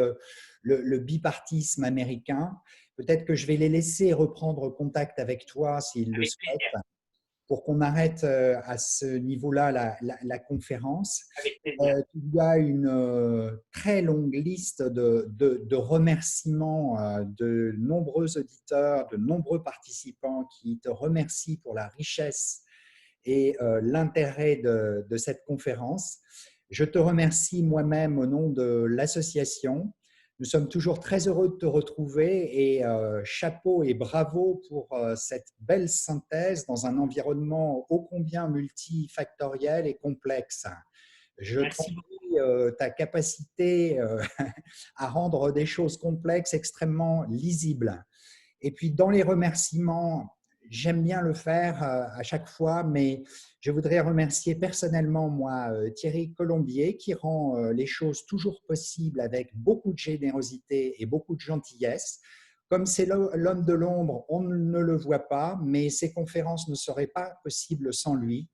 le bipartisme américain. Peut-être que je vais les laisser reprendre contact avec toi s'ils le souhaitent pour qu'on arrête à ce niveau-là la conférence. Avec plaisir. Il y a une très longue liste de remerciements de nombreux auditeurs, de nombreux participants qui te remercient pour la richesse et l'intérêt de cette conférence. Je te remercie moi-même au nom de l'association. Nous sommes toujours très heureux de te retrouver et chapeau et bravo pour cette belle synthèse dans un environnement ô combien multifactoriel et complexe. Je t'envie ta capacité à rendre des choses complexes extrêmement lisibles. Et puis, dans les remerciements, j'aime bien le faire à chaque fois, mais je voudrais remercier personnellement, moi, Thierry Colombier, qui rend les choses toujours possibles avec beaucoup de générosité et beaucoup de gentillesse. Comme c'est l'homme de l'ombre, on ne le voit pas, mais ces conférences ne seraient pas possibles sans lui.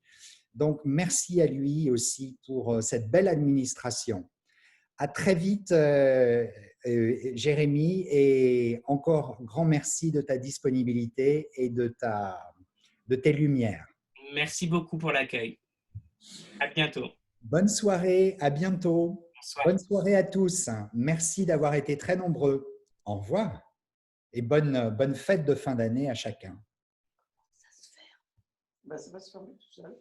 Donc, merci à lui aussi pour cette belle administration. À très vite, Jérémy, et encore grand merci de ta disponibilité et de tes lumières. Merci beaucoup pour l'accueil. À bientôt. Bonne soirée, à bientôt. Bonsoir. Bonne soirée à tous. Merci d'avoir été très nombreux. Au revoir et bonne fête de fin d'année à chacun. Ça se fait. Bah, ça va se fermer tout seul.